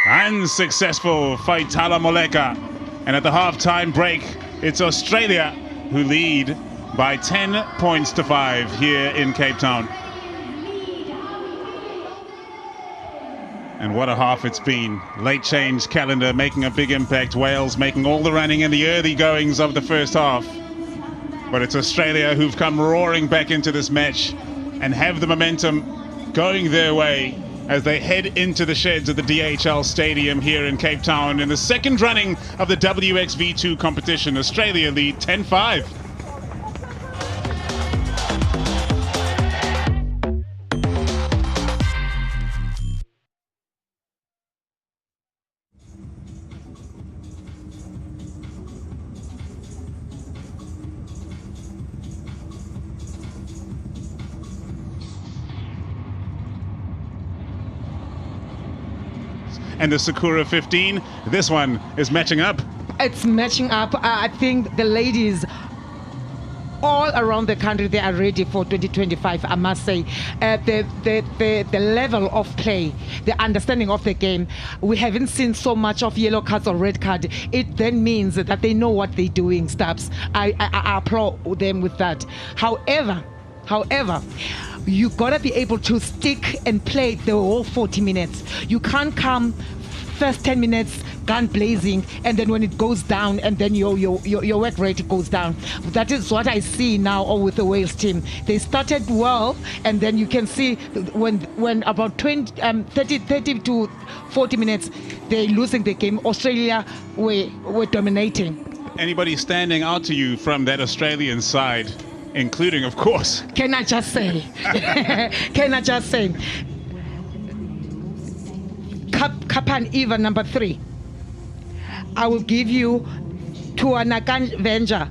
Unsuccessful, Faitala Moleka. And at the half-time break, it's Australia who lead by 10 points to 5 here in Cape Town. And what a half it's been. Late change calendar making a big impact. Wales making all the running in the early goings of the first half. But it's Australia who've come roaring back into this match and have the momentum going their way as they head into the sheds of the DHL Stadium here in Cape Town in the second running of the WXV2 competition. Australia lead 10-5. And the Sakura 15, this one is matching up. It's matching up. I think the ladies all around the country, they are ready for 2025, I must say. The level of play, the understanding of the game, we haven't seen so much of yellow cards or red card. It then means that they know what they're doing, Stubbs. I applaud them with that. However, you gotta be able to stick and play the whole 40 minutes. You can't come first 10 minutes gun blazing and then when it goes down and then your work rate goes down. That is what I see now with the Wales team. They started well and then you can see when about 30 to 40 minutes they're losing the game. Australia were dominating. Anybody standing out to you from that Australian side? Including, of course. Can I just say? Kapan Eva number 3. I will give you Tuanakan Venja.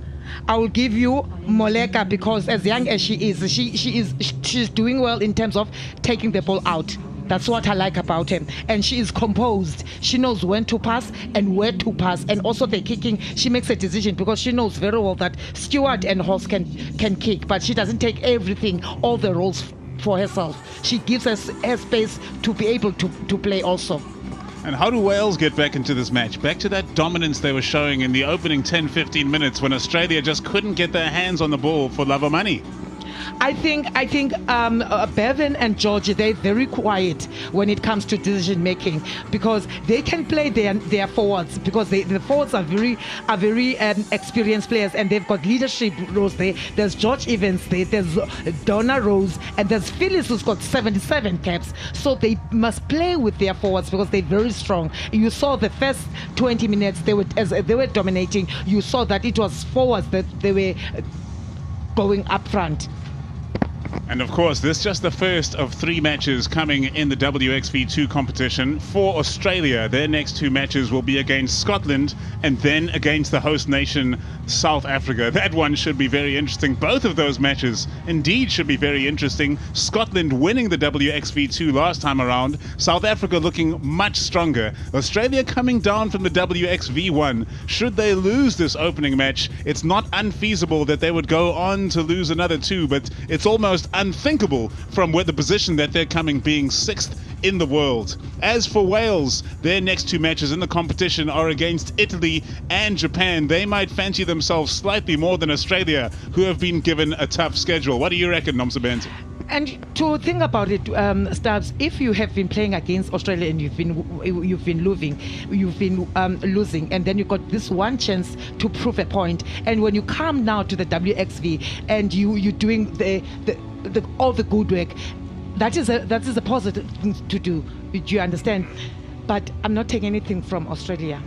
I will give you Moleka because as young as she is, she's doing well in terms of taking the ball out. That's what I like about him. And she is composed. She knows when to pass and where to pass. And also the kicking, she makes a decision because she knows very well that Stewart and Horst can kick, but she doesn't take everything, all the roles for herself. She gives us her space to be able to play also. And how do Wales get back into this match? Back to that dominance they were showing in the opening 10-15 minutes when Australia just couldn't get their hands on the ball for love or money. I think Bevan and George, they're very quiet when it comes to decision making because they can play their forwards because the forwards are very experienced players and they've got leadership roles there. There's George Evans there, there's Donna Rose, and there's Phyllis who's got 77 caps. So they must play with their forwards because they're very strong. You saw the first 20 minutes as they were dominating. You saw that it was forwards that they were going up front. And of course, this is just the first of 3 matches coming in the WXV2 competition. For Australia, their next 2 matches will be against Scotland and then against the host nation, South Africa. That one should be very interesting. Both of those matches indeed should be very interesting. Scotland winning the WXV2 last time around. South Africa looking much stronger. Australia coming down from the WXV1. Should they lose this opening match, it's not unfeasible that they would go on to lose another 2, but it's almost unthinkable from where the position that they're coming, being 6th in the world. As for Wales, their next two matches in the competition are against Italy and Japan. They might fancy themselves slightly more than Australia, who have been given a tough schedule. What do you reckon, Nomsebenzi? And to think about it, Stubbs, if you have been playing against Australia and you've been losing, and then you got this one chance to prove a point, and when you come now to the WXV and you're doing all the good work, that is a positive thing to do. Do you understand? But I'm not taking anything from Australia.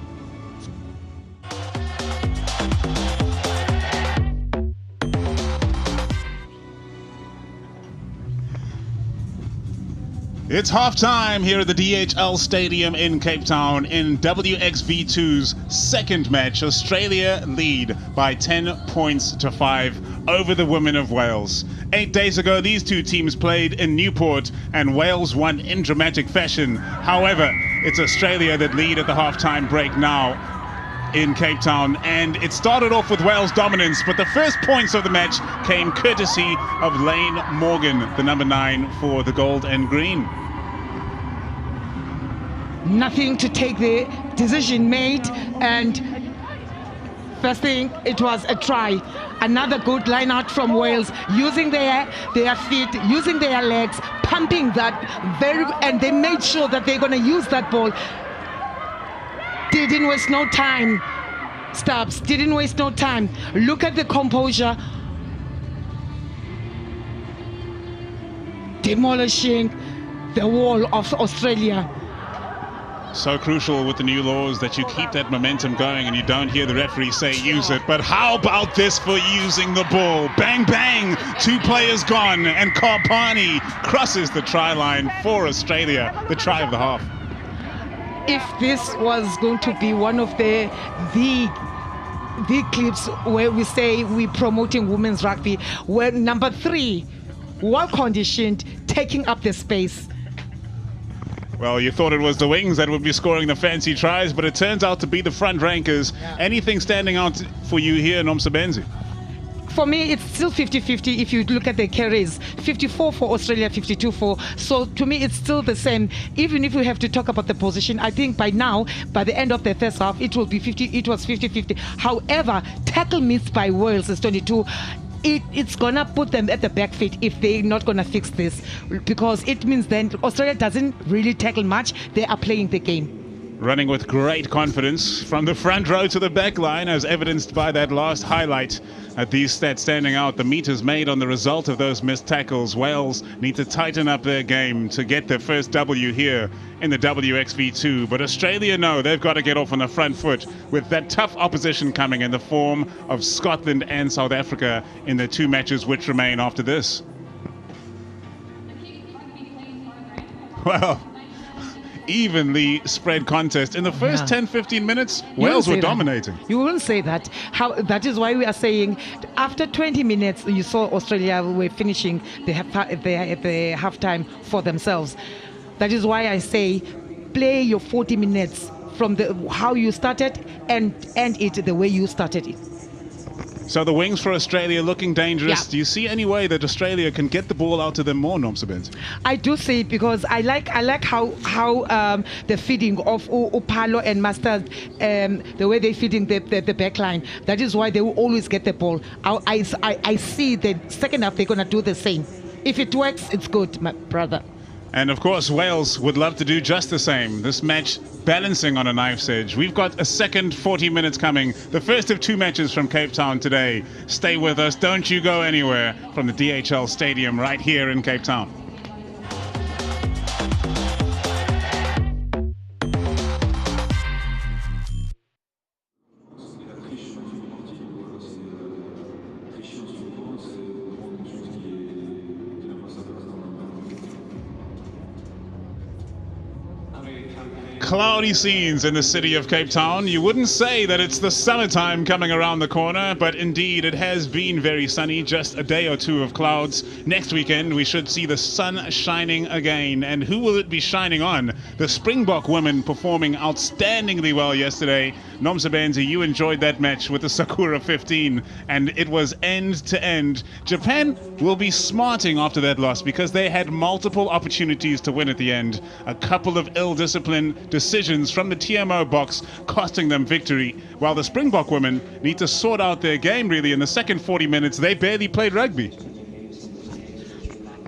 It's half-time here at the DHL Stadium in Cape Town in WXV2's second match. Australia lead by 10 points to 5 over the women of Wales. 8 days ago, these two teams played in Newport and Wales won in dramatic fashion. However, it's Australia that lead at the half-time break now in Cape Town, and it started off with Wales' dominance, but the first points of the match came courtesy of Lane Morgan, the number 9 for the gold and green. Nothing to take the decision made, and first thing, it was a try. Another good line out from Wales, using their feet, using their legs, pumping that and they made sure that they're going to use that ball. Didn't waste no time. Stubbs didn't waste no time. Look at the composure. Demolishing the wall of Australia. So crucial with the new laws that you keep that momentum going and you don't hear the referee say use it. But how about this for using the ball? Bang, bang, 2 players gone, and Karpani crosses the try line for Australia, the try of the half. If this was going to be one of the clips where we say we're promoting women's rugby, where number 3, well conditioned, taking up the space. Well, you thought it was the wings that would be scoring the fancy tries, but it turns out to be the front rankers. Yeah. Anything standing out for you here, Nomsebenzi? For me, it's still 50-50 if you look at the carries. 54 for Australia, 52 for. So to me, it's still the same. Even if we have to talk about the position, I think by now, by the end of the first half, it will be 50. It was 50-50. However, tackle missed by Wales is 22. It's gonna put them at the back foot if they're not gonna fix this, because it means then Australia doesn't really tackle much. They are playing the game. Running with great confidence from the front row to the back line, as evidenced by that last highlight. At these stats standing out, the meters made on the result of those missed tackles. Wales need to tighten up their game to get their first W here in the WXV2. But Australia know they've got to get off on the front foot with that tough opposition coming in the form of Scotland and South Africa in the 2 matches which remain after this. Well, evenly spread contest. In the first 10-15 minutes, Wales were dominating. You wouldn't say that. That is why we are saying after 20 minutes, you saw Australia were finishing the halftime for themselves. That is why I say play your 40 minutes from how you started and end it the way you started it. So the wings for Australia looking dangerous. Yeah. Do you see any way that Australia can get the ball out to them more, Nomsebenzi? I do see it, because I like how the feeding of Upalo and Mustard, the way they're feeding the back line. That is why they will always get the ball. I see the second half they're going to do the same. If it works, it's good, my brother. And of course, Wales would love to do just the same. This match balancing on a knife's edge. We've got a second 40 minutes coming. The first of 2 matches from Cape Town today. Stay with us. Don't you go anywhere from the DHL Stadium right here in Cape Town. Cloudy scenes in the city of Cape Town. You wouldn't say that it's the summertime coming around the corner, but indeed it has been very sunny. Just a day or two of clouds. Next weekend we should see the sun shining again. And who will it be shining on? The Springbok women performing outstandingly well yesterday. Nomsabenzi, you enjoyed that match with the Sakura 15, and it was end to end. Japan will be smarting after that loss because they had multiple opportunities to win at the end. A couple of ill-disciplined decisions from the TMO box costing them victory, while the Springbok women need to sort out their game really. In the second 40 minutes, they barely played rugby.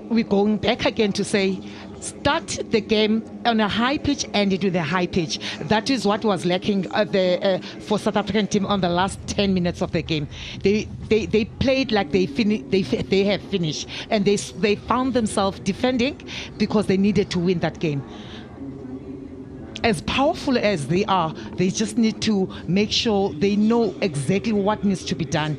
We're going back again to say, start the game on a high pitch, end it with a high pitch. That is what was lacking for South African team on the last 10 minutes of the game. They played like they have finished, and they found themselves defending because they needed to win that game. As powerful as they are, they just need to make sure they know exactly what needs to be done.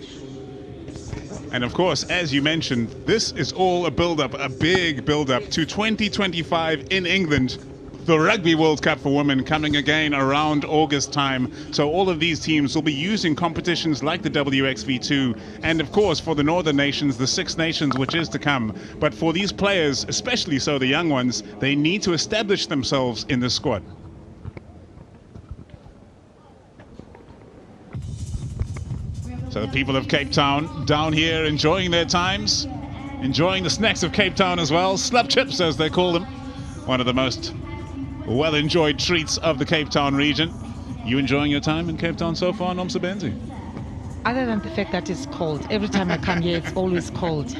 And of course, as you mentioned, this is all a build-up, a big build-up to 2025 in England. The Rugby World Cup for women coming again around August time. So all of these teams will be using competitions like the WXV2. And of course, for the Northern Nations, the Six Nations, which is to come. But for these players, especially so the young ones, they need to establish themselves in the squad. So the people of Cape Town down here enjoying their times, enjoying the snacks of Cape Town as well, slap chips as they call them, one of the most well-enjoyed treats of the Cape Town region. You enjoying your time in Cape Town so far, Nomsabenzi? Other than the fact that it's cold, every time I come here it's always cold.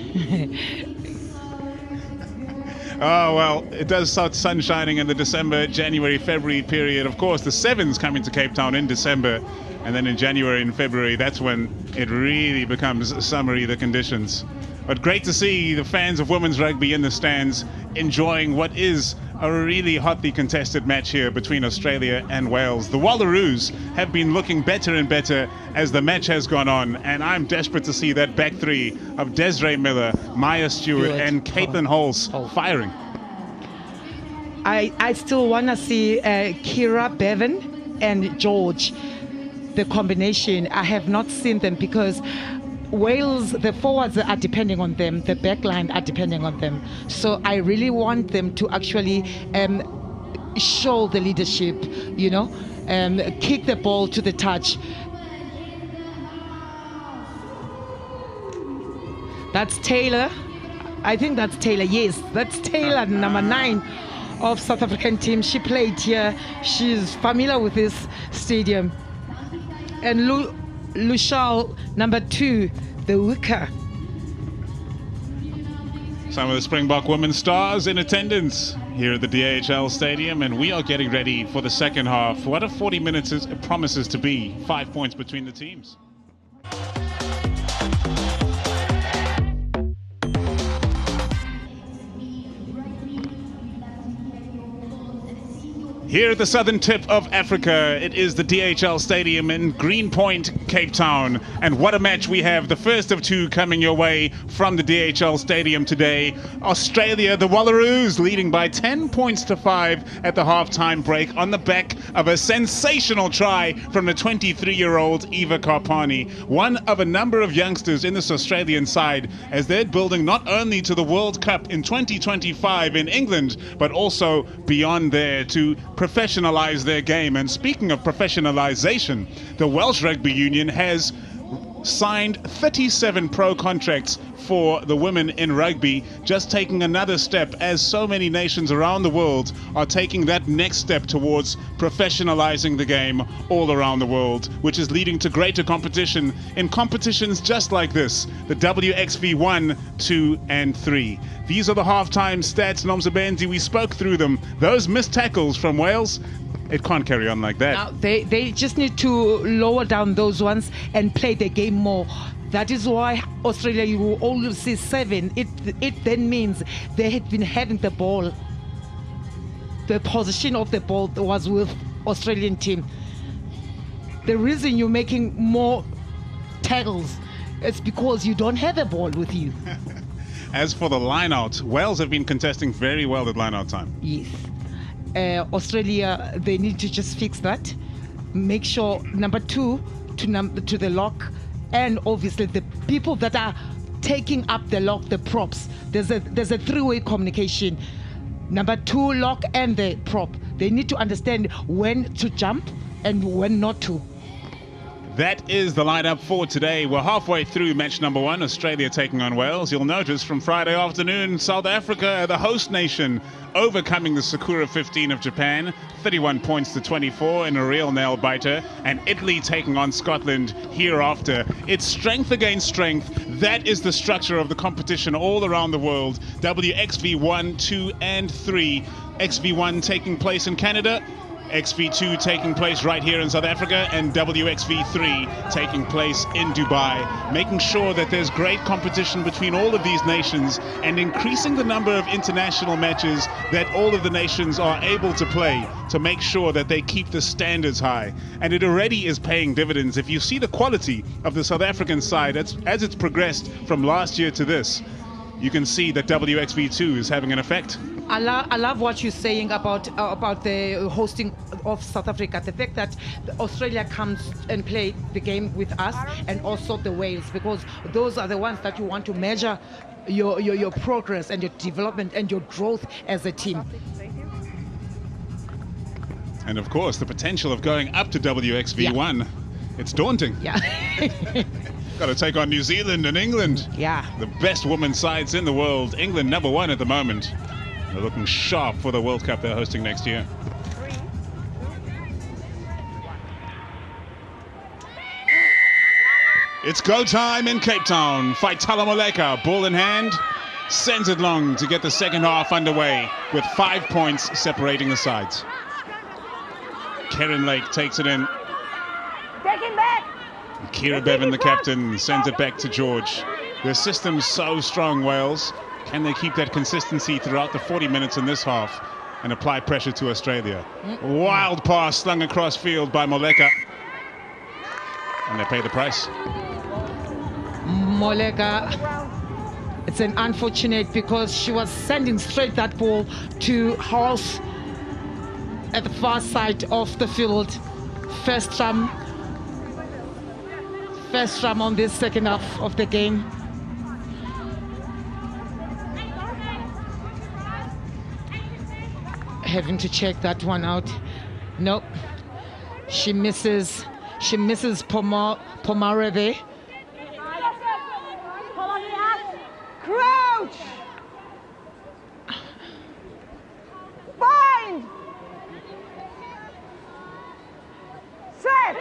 Oh, well, it does start sun shining in the December, January, February period. Of course, the Sevens coming to Cape Town in December. And then in January and February, that's when it really becomes summery, the conditions. But great to see the fans of women's rugby in the stands enjoying what is a really hotly contested match here between Australia and Wales. The Wallaroos have been looking better and better as the match has gone on, and I'm desperate to see that back three of Desiree Miller, Maya Stewart, and Caitlin Halse firing. I still want to see Kira Bevan and George. The combination, I have not seen them because Wales, the forwards are depending on them, the back line are depending on them. So I really want them to actually show the leadership, you know, kick the ball to the touch. That's Taylor. I think that's Taylor. Yes, that's Taylor, number 9 of South African team. She played here. She's familiar with this stadium. And Lushal, number 2, the wicker. Some of the Springbok women's stars in attendance here at the DHL Stadium, and we are getting ready for the second half. What a 40 minutes it promises to be. 5 points between the teams. Here at the southern tip of Africa, it is the DHL Stadium in Greenpoint, Cape Town. And what a match we have. The first of 2 coming your way from the DHL Stadium today. Australia, the Wallaroos, leading by 10 points to 5 at the halftime break on the back of a sensational try from the 23-year-old Eva Karpani. One of a number of youngsters in this Australian side as they're building not only to the World Cup in 2025 in England, but also beyond there to professionalize their game. And speaking of professionalization, the Welsh Rugby Union has signed 37 pro contracts for the women in rugby, just taking another step as so many nations around the world are taking that next step towards professionalizing the game all around the world, which is leading to greater competition in competitions just like this, the WXV 1, 2 and 3. These are the halftime stats, Nomsabenzi. We spoke through them. Those missed tackles from Wales, it can't carry on like that. Now, they just need to lower down those ones and play the game more. That is why Australia, you will always see 7. It then means they had been having the ball. The position of the ball was with Australian team. The reason you're making more tackles is because you don't have a ball with you. As for the line-out, Wales have been contesting very well at line-out time. Yes. Australia, they need to just fix that. Make sure, number two, to the lock, and obviously the people that are taking up the lock, the props. There's a three-way communication. Number two, lock and the prop. They need to understand when to jump and when not to. That is the lineup for today. We're halfway through match number 1, Australia taking on Wales. You'll notice from Friday afternoon, South Africa, the host nation, overcoming the Sakura 15 of Japan, 31 points to 24 in a real nail biter, and Italy taking on Scotland hereafter. It's strength against strength. That is the structure of the competition all around the world. WXV 1, 2, and 3. XV1 taking place in Canada, XV2 taking place right here in South Africa, and WXV3 taking place in Dubai, making sure that there's great competition between all of these nations and increasing the number of international matches that all of the nations are able to play to make sure that they keep the standards high. And it already is paying dividends. If you see the quality of the South African side as it's progressed from last year to this, you can see that WXV2 is having an effect. I love what you're saying about the hosting of South Africa. The fact that Australia comes and play the game with us, and also the Wales, because those are the ones that you want to measure your progress and your development and your growth as a team. And of course, the potential of going up to WXV1, it's daunting. Yeah. Got to take on New Zealand and England. Yeah. The best women's sides in the world. England #1 at the moment. They're looking sharp for the World Cup they're hosting next year. It's go time in Cape Town. Faitala Moleka, ball in hand, sends it long to get the second half underway with 5 points separating the sides. Karen Lake takes it in. Take him back. Kira Bevan, the captain, sends it back to George. Their system's so strong, Wales. Can they keep that consistency throughout the 40 minutes in this half and apply pressure to Australia? Wild pass slung across field by Moleka. And they pay the price. Moleka, it's an unfortunate because she was sending straight that ball to House at the far side of the field. First strum on this second half of the game. Having to check that one out. Nope. She misses Pomareve. Crouch. Bind. Set.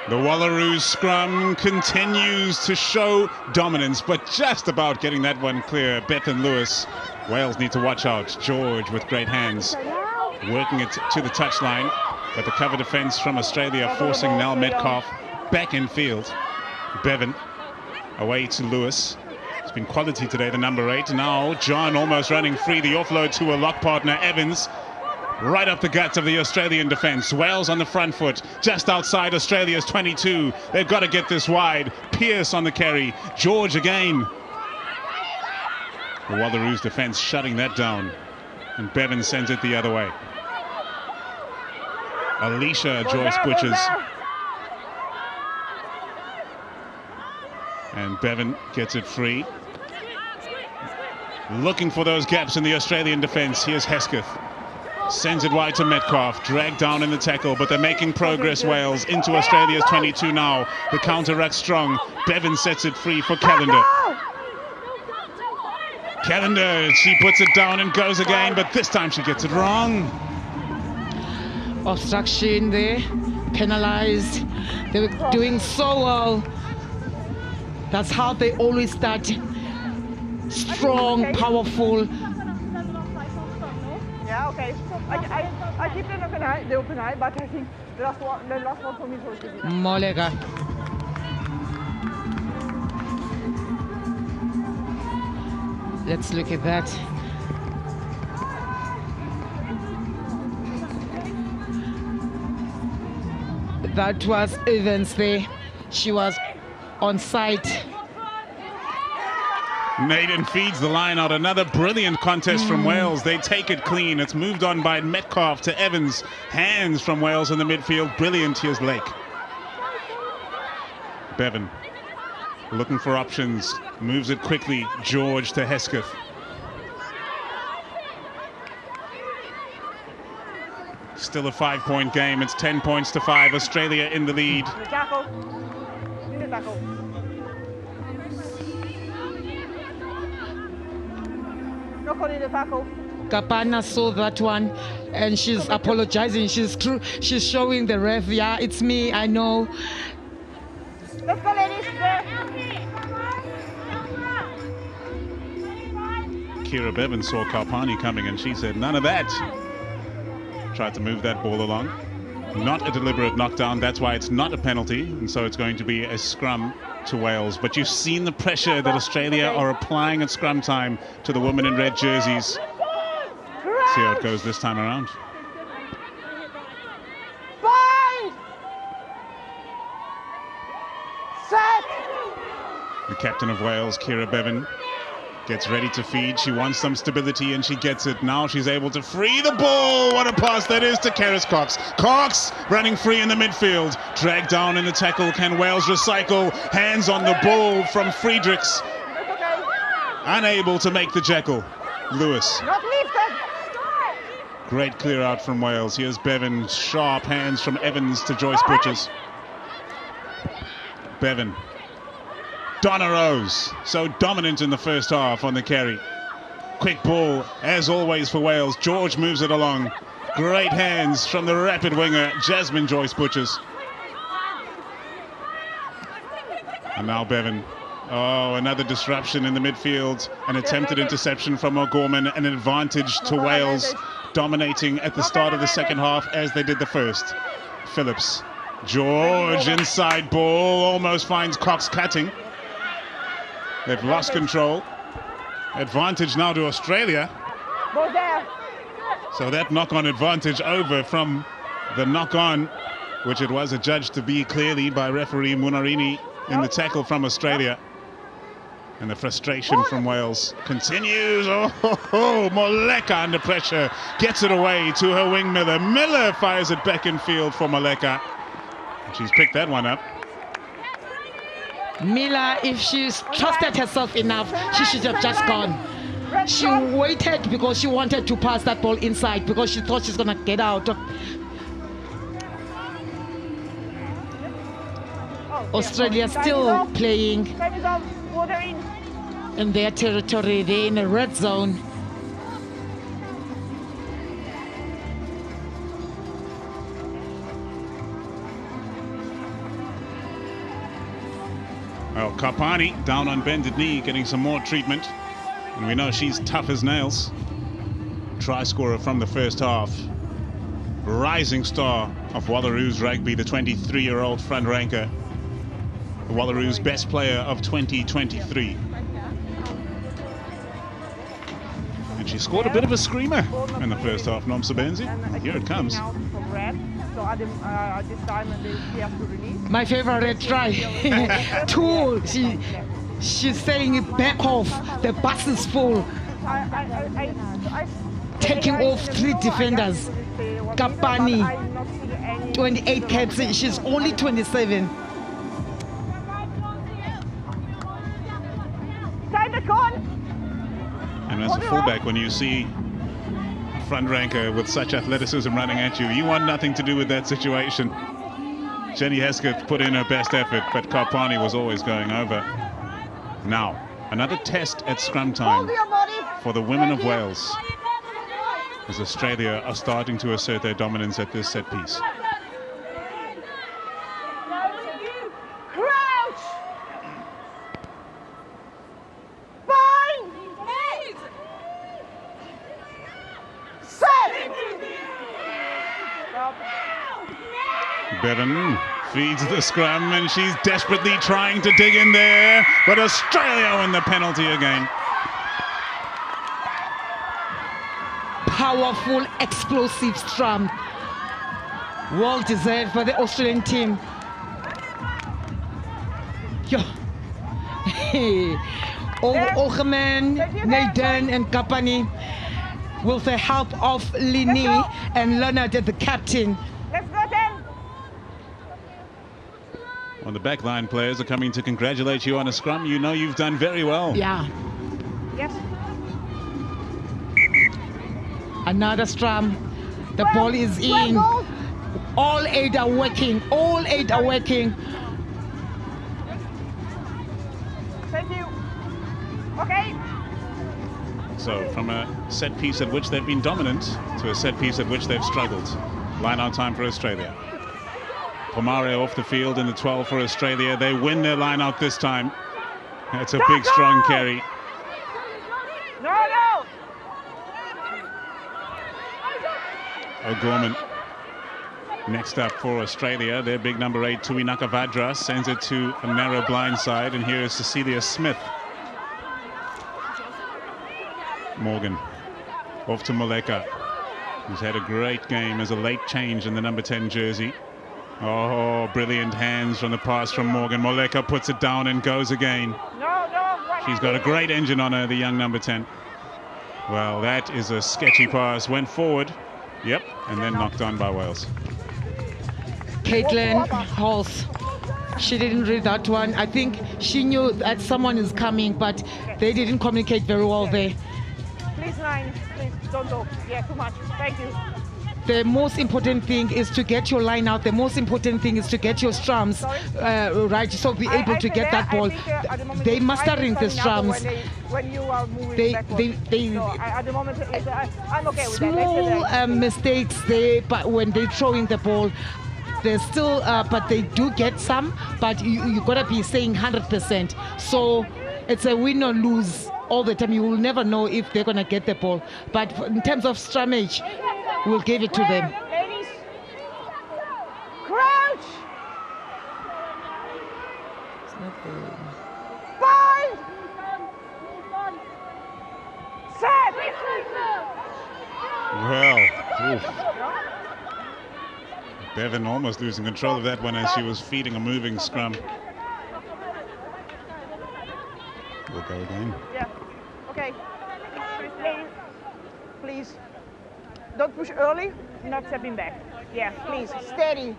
The Wallaroos scrum continues to show dominance, but just about getting that one clear. Bethan Lewis. Wales need to watch out. George with great hands, working it to the touchline, but the cover defense from Australia forcing Nell Metcalf back in field. Bevan away to Lewis. It's been quality today, the number 8. Now John almost running free. The offload to a lock partner, Evans. Right up the guts of the Australian defense. Wales on the front foot, just outside Australia's 22. They've got to get this wide. Pearce on the carry. George again. The Wallaroos defense shutting that down. And Bevan sends it the other way. Alicia Joyce Butchers. And Bevan gets it free. Looking for those gaps in the Australian defense. Here's Hesketh. Sends it wide to Metcalf, dragged down in the tackle, but they're making progress, Wales, into Australia's 22 now. The counter-ruck strong. Bevan sets it free for Callender. Callender, she puts it down and goes again, but this time she gets it wrong. Obstruction there, penalized. They were doing so well. That's how they always start. Strong, powerful. Yeah, okay. I keep the open eye, but I think the last one for me is also good. Moleka. Let's look at that. That was Evans there. She was on site. Naden feeds the line out. Another brilliant contest from Wales. They take it clean. It's moved on by Metcalf to Evans. Hands from Wales in the midfield. Brilliant. Here's Lake. Bevan looking for options. Moves it quickly. George to Hesketh. Still a 5-point game. It's 10 points to 5. Australia in the lead. Kapana saw that one and she's apologizing. She's showing the ref, yeah, it's me, I know. Let's go, ladies. Kira Bevan saw Karpani coming and she said, none of that. Tried to move that ball along. Not a deliberate knockdown, that's why it's not a penalty, and so it's going to be a scrum to Wales. But you've seen the pressure that Australia are applying at scrum time to the women in red jerseys. See how it goes this time around. Bind! Set! The captain of Wales, Kira Bevan, gets ready to feed. She wants some stability and she gets it. Now she's able to free the ball. What a pass that is to Karis Cox. Cox running free in the midfield. Dragged down in the tackle. Can Wales recycle? Hands on the ball from Friedrichs. Unable to make the jackal. Lewis. Not lifted! Great clear out from Wales. Here's Bevan. Sharp hands from Evans to Joyce Butchers. Bevan. Donna Rose, so dominant in the first half on the carry. Quick ball, as always for Wales. George moves it along. Great hands from the rapid winger, Jasmine Joyce Butchers. And now Bevan. Oh, another disruption in the midfield. An attempted interception from O'Gorman. An advantage to Wales, dominating at the start of the second half as they did the first. Phillips. George, inside ball, almost finds Cox cutting. They've lost control. Advantage now to Australia. So that knock-on advantage over from the knock-on, which it was adjudged to be clearly by referee Munarini in the tackle from Australia. And the frustration from Wales continues. Oh, Moleka under pressure. Gets it away to her wing Miller. Miller fires it back in field for Moleka. She's picked that one up. Miller, if she's trusted herself enough, she should have just gone. She waited because she wanted to pass that ball inside because she thought she's going to get out. Australia still playing in their territory. They're in a red zone. Well, Karpani down on bended knee, getting some more treatment. And we know she's tough as nails. Try scorer from the first half. Rising star of Wallaroos rugby, the 23-year-old front ranker. The Wallaroos best player of 2023. And she scored a bit of a screamer in the first half, Nom Sebenzi. And here it comes. My favorite try. Two. She's saying back off. The bus is full. Taking off 3 defenders. Kapani, 28 caps. She's only 27. And as a fullback, when you see a front ranker with such athleticism running at you, you want nothing to do with that situation. Jenny Hesketh put in her best effort, but Karpani was always going over. Now, another test at scrum time for the women of Wales, as Australia are starting to assert their dominance at this set piece. Bevan feeds the scrum and she's desperately trying to dig in there, but Australia win the penalty again. Powerful, explosive scrum. Well deserved for the Australian team. Ogeman, Nathan and Kapani, with the help of Lini and Leonard, the captain. Let's go then. When the backline players are coming to congratulate you on a scrum, you know you've done very well. Yeah. Yes. Another scrum. The ball is in. All 8 are working. All 8 are working. Thank you. Okay. So from a set piece at which they've been dominant to a set piece at which they've struggled. Line out time for Australia. Pomario off the field in the 12 for Australia. They win their line out this time. That's a big, strong carry. No. O'Gorman next up for Australia. Their big number 8, Tui Nakavadra, sends it to a narrow blind side. And here is Cecilia Smith. Morgan off to Moleka, who's had a great game as a late change in the number 10 jersey. Oh, brilliant hands from the pass from Morgan. Moleka puts it down and goes again. She's got a great engine on her, the young number 10. Well, that is a sketchy pass. Went forward. Yep, and then knocked on by Wales. Caitlin Halls. She didn't read that one. I think she knew that someone is coming, but they didn't communicate very well there. Please, Nine. Please, don't go. Yeah, too much. Thank you. The most important thing is to get your line out. The most important thing is to get your strums right, so be able to get that ball. They mastering the strums. When you are moving They at the moment, I'm okay with small that. mistakes there, but when they throwing the ball, they're still, but they do get some. But you gotta be saying 100%. So it's a win or lose all the time. You will never know if they're gonna get the ball. But in terms of strummage, we'll give it to them. Ladies, crouch. Bind. Set. Well, oof. Bevan almost losing control of that one as she was feeding a moving scrum. We'll go again. Yeah. Okay. Please. Don't push early, not stepping back. Yeah, please, steady,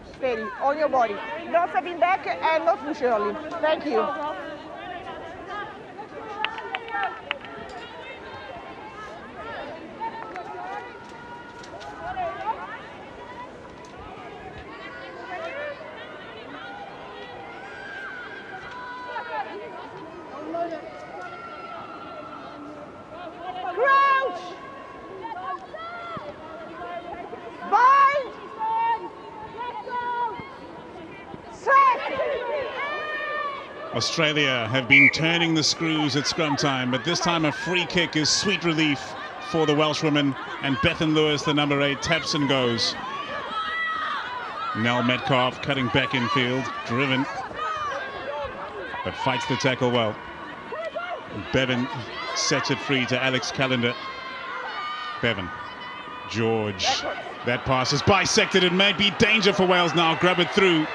on your body. Not stepping back and not push early. Thank you. Crouch! Bind! Set! Australia have been turning the screws at scrum time, but this time a free kick is sweet relief for the Welshwoman, and Bethan Lewis, the number 8, taps and goes. Nell Metcalf cutting back in field, driven, but fights the tackle well. Bevan sets it free to Alex Callender. Bevan, George, that pass is bisected. It may be danger for Wales now. Grab it through.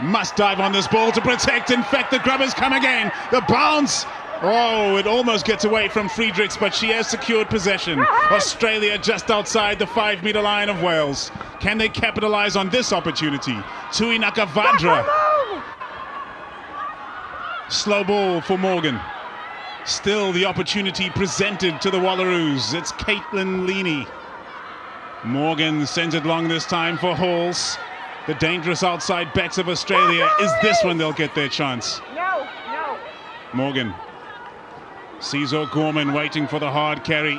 Must dive on this ball to protect. In fact, the grubbers come again. The bounce. Oh, it almost gets away from Friedrichs, but she has secured possession. Australia just outside the 5-meter line of Wales. Can they capitalize on this opportunity? Tui Nakavadra. Slow ball for Morgan. Still the opportunity presented to the Wallaroos. It's Caitlin Leaney. Morgan sends it long this time for Halls. The dangerous outside backs of Australia. Is this when they'll get their chance? No. Morgan sees O'Gorman waiting for the hard carry.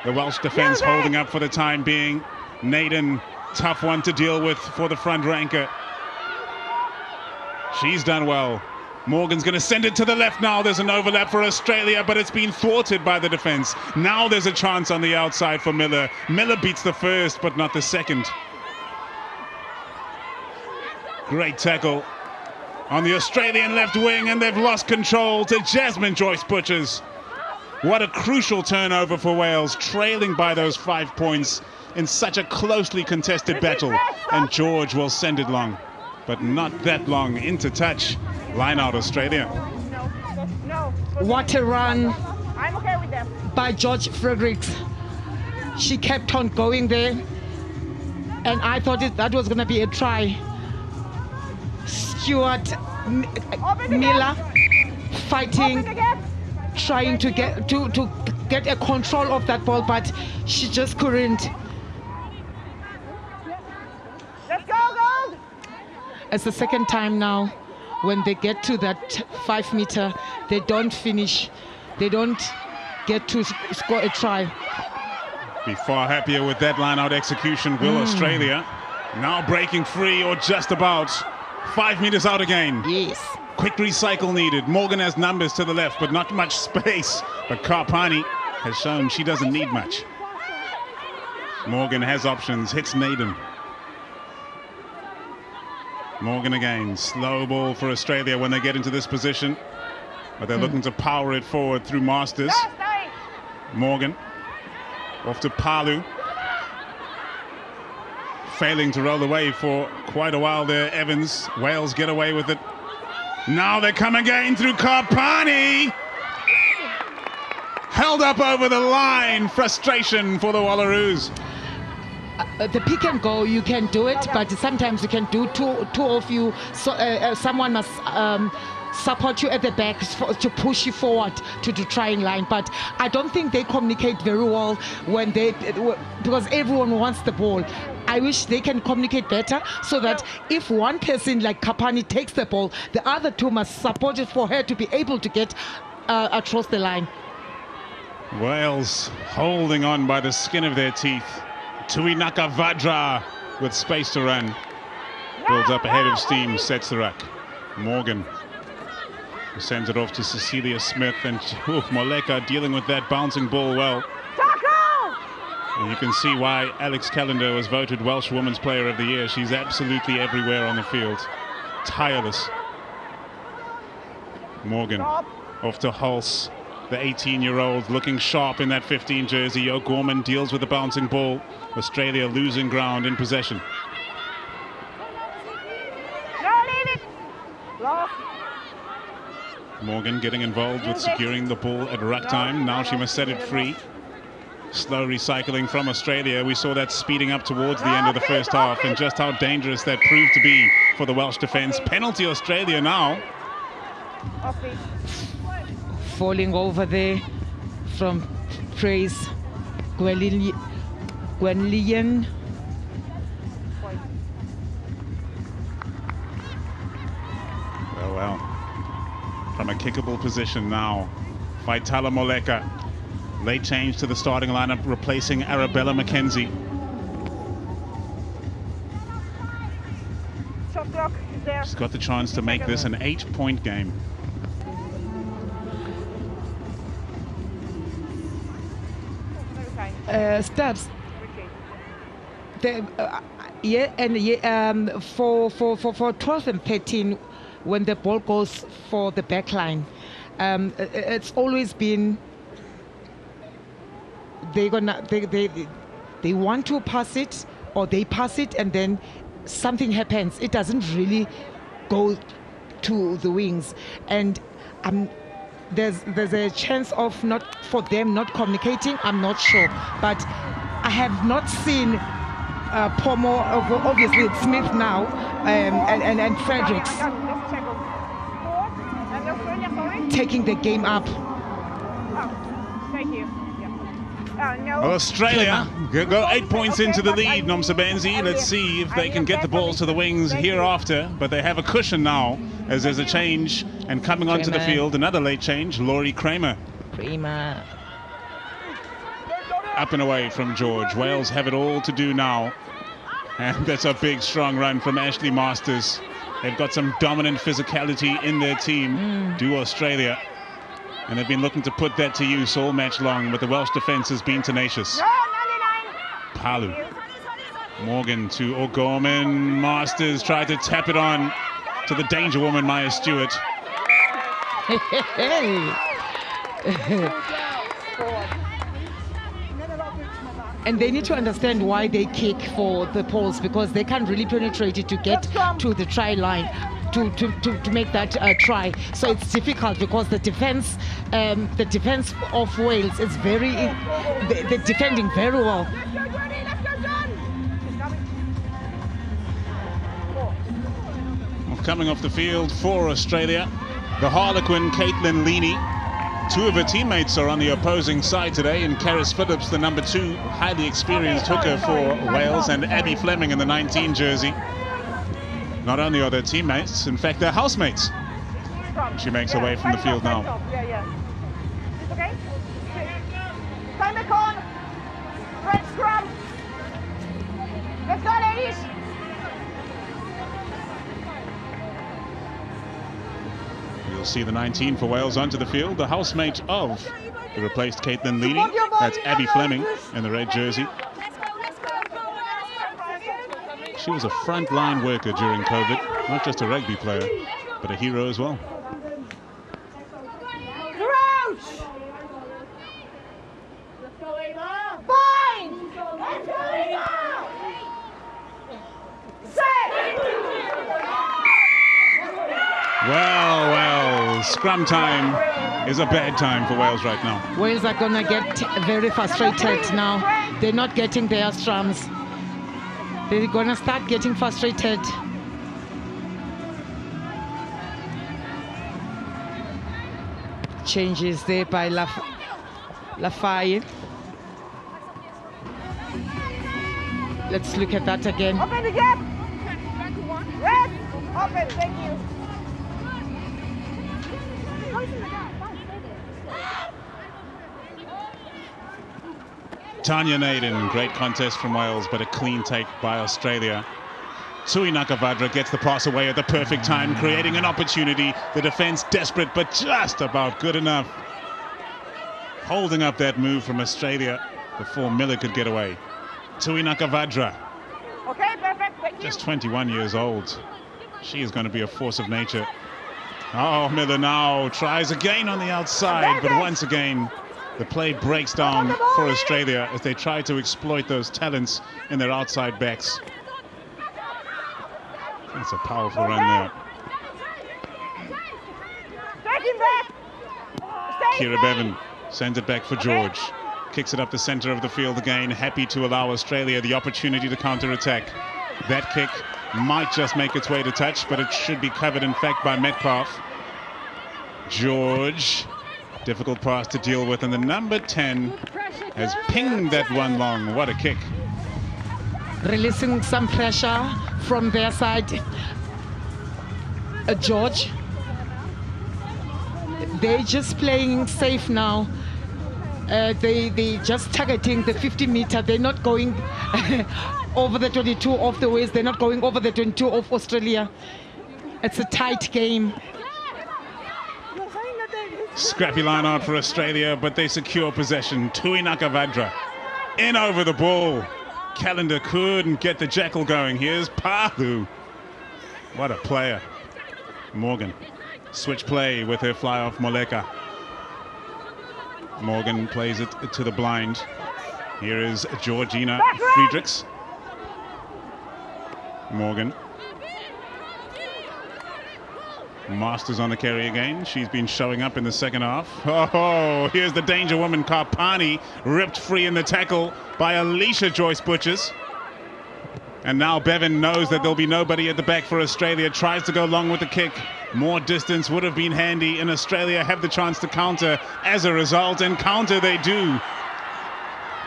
The Welsh defense holding up for the time being. Naden, tough one to deal with for the front ranker. She's done well. Morgan's going to send it to the left now. There's an overlap for Australia, but it's been thwarted by the defense. Now there's a chance on the outside for Miller. Miller beats the first, but not the second. Great tackle on the Australian left wing, and they've lost control to Jasmine Joyce Butchers. What a crucial turnover for Wales, trailing by those 5 points in such a closely contested battle. And George will send it long, but not that long into touch. Line out Australia. No. What a run I'm okay with them. by George Fredericks. She kept on going there, and I thought that was going to be a try. Stuart Miller fighting, trying to get a control of that ball, but she just couldn't. Let's go, Gold! It's the second time now when they get to that 5 meter, they don't finish. They don't get to score a try. Be far happier with that line-out execution, will Australia. Now breaking free, or just about. 5 meters out again. Yes. Quick recycle needed. Morgan has numbers to the left, but not much space. But Karpani has shown she doesn't need much. Morgan has options, hits Naden. Morgan again, slow ball for Australia when they get into this position. But they're looking to power it forward through Masters. Morgan, off to Palu. Failing to roll away for quite a while there, Evans. Wales get away with it. Now they come again through Karpani. Held up over the line. Frustration for the Wallaroos. The pick and go, you can do it, but sometimes you can do two of you. So someone must support you at the back to push you forward to the trying line. But I don't think they communicate very well when because everyone wants the ball. I wish they can communicate better so that if one person like Kapani takes the ball, the other two must support it for her to be able to get across the line. Wales holding on by the skin of their teeth. Tuinaka Vadra with space to run. Builds up ahead of steam, sets the ruck. Morgan sends it off to Cecilia Smith, and Moleka dealing with that bouncing ball well. And you can see why Alex Callender was voted Welsh Women's Player of the Year. She's absolutely everywhere on the field. Tireless. Morgan off to Hulse, the 18-year-old, looking sharp in that 15 jersey. O'Gorman deals with the bouncing ball. Australia losing ground in possession. No, leave it! Lost. Morgan getting involved with securing the ball at ruck time. Now she must set it free. Slow recycling from Australia. We saw that speeding up towards the end of the first half, and just how dangerous that proved to be for the Welsh defence. Penalty Australia now. Falling over there from Praise Gwenllian. Well, from a kickable position now. Vaitala Moleka. Late change to the starting lineup, replacing Arabella McKenzie. Shot clock is there. She's got the chance to make this an 8-point game. Stubbs. For 12 and 13, when the ball goes for the back line, it's always been they want to pass it, or they pass it and then something happens. It doesn't really go to the wings, and there's a chance of for them not communicating. I'm not sure, but I have not seen Pomo, obviously it's Smith now, and Fredericks taking the game up. Thank you. Australia go 8 points into the lead, Nomsabenzi. Let's see if they can get the balls to the wings hereafter, but they have a cushion now as there's a change, and coming onto the field, another late change, Laurie Kramer. Up and away from George. Wales have it all to do now, and that's a big strong run from Ashley Masters. They've got some dominant physicality in their team, do Australia. And they've been looking to put that to use all match long, but the Welsh defence has been tenacious. Palu. Morgan to O'Gorman. Masters tried to tap it on to the danger woman, Maya Stewart. And they need to understand why they kick for the poles, because they can't really penetrate it to get to the try line. to make that try. So it's difficult because the defense of Wales is very, they're defending very well. Coming off the field for Australia, the Harlequin Caitlin Leaney. Two of her teammates are on the opposing side today, and Karis Phillips, the number 2, highly experienced hooker for Wales, and Abby Fleming in the 19 jersey. Not only are they teammates, in fact, they're housemates. She makes her way from the field now. Okay. Time back on. Red scrum. Let's go, ladies. You'll see the 19 for Wales onto the field, the housemate of the replaced Caitlin Leaney. That's Abby Fleming in the red jersey. She was a frontline worker during COVID, not just a rugby player, but a hero as well. Crouch! Bind! Well, scrum time is a bad time for Wales right now. Wales are gonna get very frustrated now. They're not getting their scrums. They're gonna start getting frustrated. Changes there by Lafayette. Let's look at that again. Open the gap! Red! Open, thank you. Tanya Naden, great contest from Wales, but a clean take by Australia. Tui Nakavadra gets the pass away at the perfect time, creating an opportunity. The defense desperate, but just about good enough. Holding up that move from Australia before Miller could get away. Tui Nakavadra, Okay, perfect, thank you. just 21 years old. She is going to be a force of nature. Oh, Miller now tries again on the outside, but once again, the play breaks down for Australia as they try to exploit those talents in their outside backs. That's a powerful run there. Take him back! Stay Kira Bevan sends it back for George. Kicks it up the center of the field again, happy to allow Australia the opportunity to counter-attack. That kick might just make its way to touch, but it should be covered, in fact, by Metcalf. George, difficult pass to deal with, and the number 10 has pinged that one long. What a kick. Releasing some pressure from their side. George. They're just playing safe now. They just targeting the 50 meter. They're not going over the 22 of the Wales. They're not going over the 22 of Australia. It's a tight game. Scrappy line out for Australia, but they secure possession. Tui Nakavadra in over the ball. Calendar couldn't get the jackal going. Here's Palu. What a player. Morgan. Switch play with her fly off Moleka. Morgan plays it to the blind. Here is Georgina Friedrichs. Morgan. Masters on the carry again. She's been showing up in the second half. Oh, here's the danger woman, Karpani, ripped free in the tackle by Alicia Joyce Butchers. And now Bevan knows that there'll be nobody at the back for Australia. Tries to go long with the kick. More distance would have been handy, and Australia have the chance to counter as a result, and counter they do.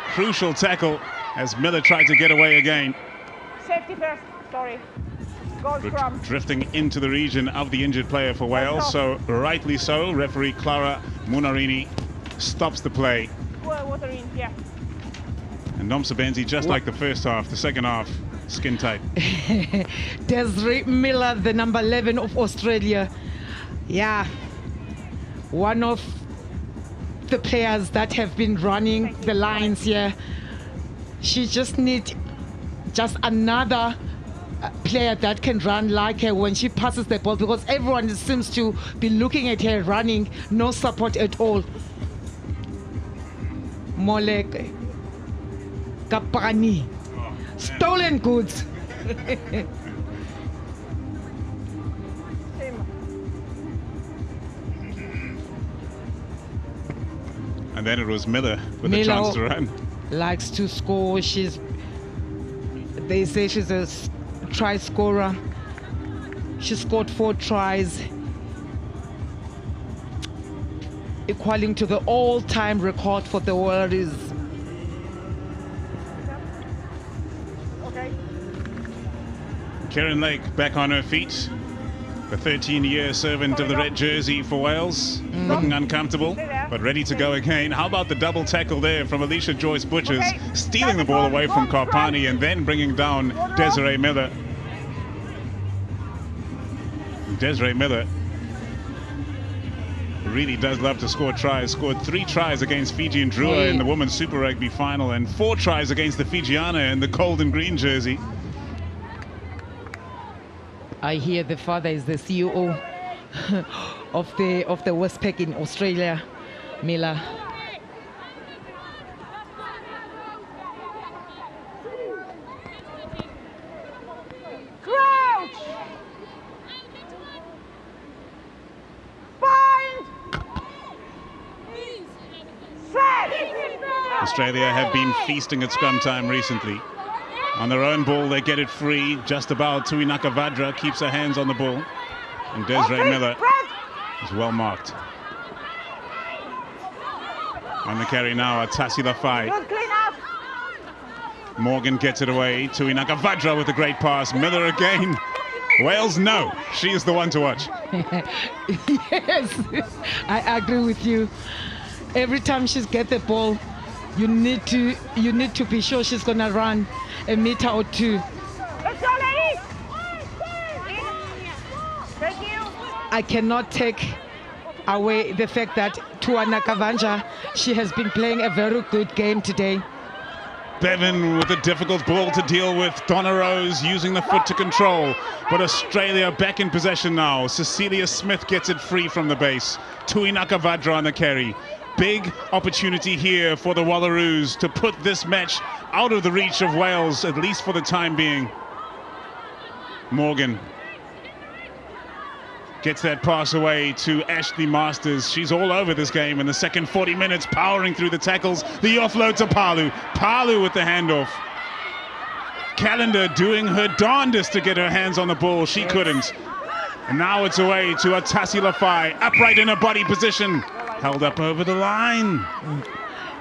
Crucial tackle as Miller tried to get away again. Safety first, sorry. Goal scrum. Drifting into the region of the injured player for Wales, so rightly so. Referee Clara Munarini stops the play. Water in, yeah. And Nomsa Benzi, just like the first half, the second half, skin tight. Desiree Miller, the number 11 of Australia. Yeah, one of the players that have been running the lines here. She just needs just another player that can run like her when she passes the ball, because everyone seems to be looking at her running, no support at all. Molek Kapani. Stolen goods. And then it was Miller with a chance to run. Likes to score. They say she's a try scorer. She scored 4 tries, equaling to the all-time record for the Warriors. Okay. Karen Lake back on her feet. The 13-year servant of the red jersey for Wales, looking uncomfortable, but ready to go again. How about the double tackle there from Alicia Joyce Butchers, stealing the ball away from Karpani and then bringing down Desiree Miller. Desiree Miller really does love to score tries. Scored 3 tries against Fiji and Drua in the Women's Super Rugby final and 4 tries against the Fijiana in the gold and green jersey. I hear the father is the CEO of the Westpac in Australia, Miller. Crouch! Bind! Set! Australia have been feasting at scrum time recently. On their own ball, they get it free. Just about. Tuinaka Vadra keeps her hands on the ball. And Desiree Miller is well marked. On the carry now, Atasi Lafai. Good clean up! Morgan gets it away. Tuinaka Vadra with a great pass. Miller again. Wales, no. She is the one to watch. Yes, I agree with you. Every time she's get the ball, you need to be sure she's gonna run a meter or 2. Let's go, ladies! Thank you. I cannot take away the fact that Tuanaka Vanja, she has been playing a very good game today. Bevan with a difficult ball to deal with. Donna Rose using the foot to control. But Australia back in possession now. Cecilia Smith gets it free from the base. Tuinaka Vadra on the carry. Big opportunity here for the Wallaroos to put this match out of the reach of Wales, at least for the time being. Morgan gets that pass away to Ashley Masters. She's all over this game in the second 40 minutes, powering through the tackles. The offload to Palu. Palu with the handoff. Calendar doing her darndest to get her hands on the ball. She couldn't. And now it's away to Atasi Lafai, upright in a body position. Held up over the line.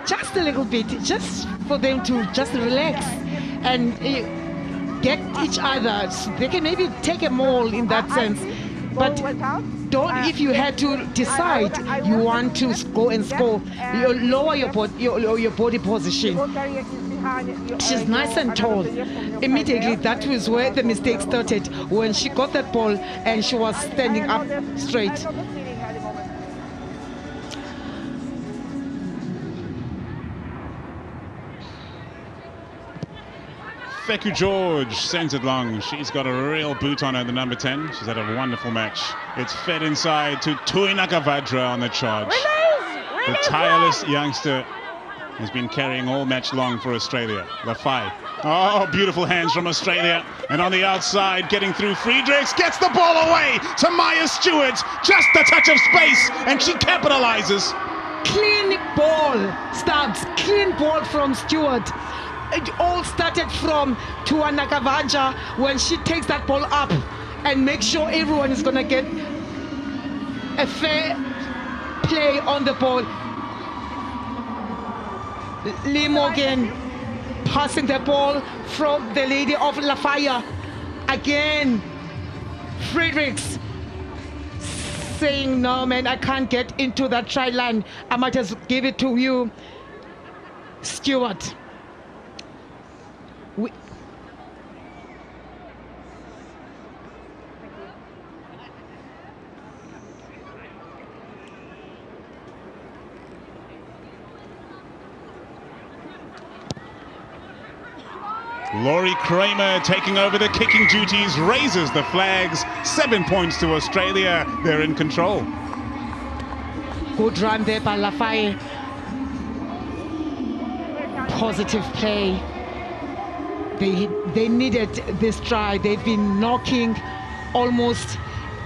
Just a little bit, just for them to just relax and get each other. They can maybe take a maul in that sense. But don't, if you had to decide you want to go and score, you lower your body position. She's nice and tall. Immediately, that was where the mistake started, when she got that ball and she was standing up straight. Feku George sends it long. She's got a real boot on her, the number 10. She's had a wonderful match. It's fed inside to Tuinaka Vadra on the charge. The tireless youngster has been carrying all match long for Australia. Lafai. Oh, beautiful hands from Australia. And on the outside, getting through, Friedrichs gets the ball away to Maya Stewart. Just a touch of space, and she capitalizes. Clean ball, Stubbs. Clean ball from Stewart. It all started from Tuanaka Vanja when she takes that ball up and makes sure everyone is going to get a fair play on the ball. Lee Morgan passing the ball from the lady of Lafaya. Again, Friedrichs saying, no man, I can't get into that try line. I might just give it to you, Stewart. Laurie Kramer taking over the kicking duties, raises the flags. 7 points to Australia. They're in control. Good run there by Lafay. Positive play. They needed this try. They've been knocking almost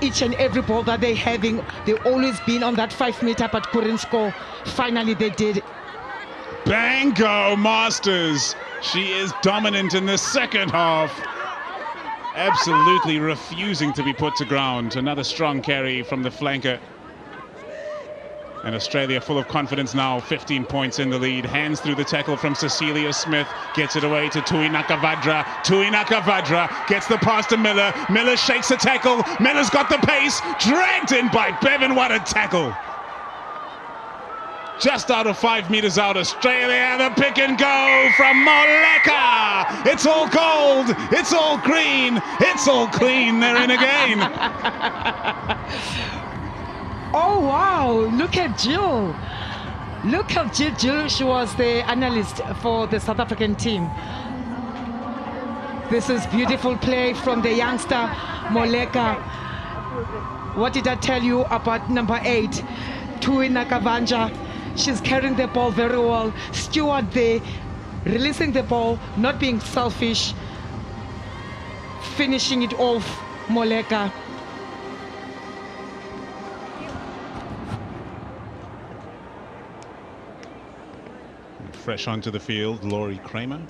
each and every ball that they're having. They've always been on that 5 meter but couldn't score. Finally they did. Bang go, Masters. She is dominant in the second half. Absolutely refusing to be put to ground. Another strong carry from the flanker. And Australia full of confidence now, 15 points in the lead. Hands through the tackle from Cecilia Smith. Gets it away to Tui Nakavadra. Tui Nakavadra gets the pass to Miller. Miller shakes the tackle. Miller's got the pace. Dragged in by Bevan. What a tackle. Just out of 5 meters out, Australia, the pick and go from Moleka. It's all gold, it's all green, it's all clean. They're in again. Oh wow, look at Jill. Look at Jill. Jill, she was the analyst for the South African team. This is beautiful play from the youngster Moleka. What did I tell you about number 8, Tui Nakavanja? She's carrying the ball very well. Stewart there, releasing the ball, not being selfish, finishing it off, Moleka. Fresh onto the field, Laurie Kramer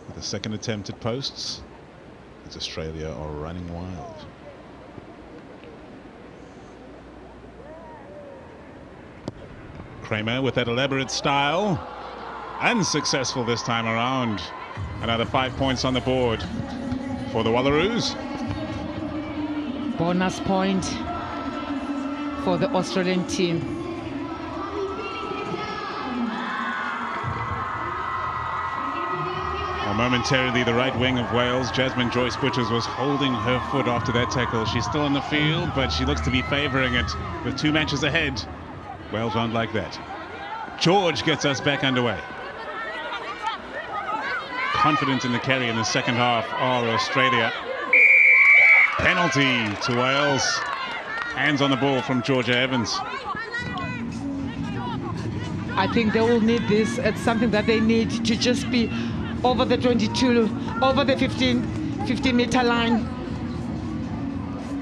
with a second attempt at posts. As Australia are running wild. Kramer with that elaborate style. Unsuccessful this time around. Another 5 points on the board for the Wallaroos. Bonus point for the Australian team. Well, momentarily, the right wing of Wales, Jasmine Joyce Butchers, was holding her foot after that tackle. She's still in the field, but she looks to be favouring it with 2 matches ahead. Wales aren't like that. George gets us back underway. Confident in the carry in the second half are Australia. Penalty to Wales. Hands on the ball from Georgia Evans. I think they will need this. It's something that they need to just be over the 22, over the 15 meter line,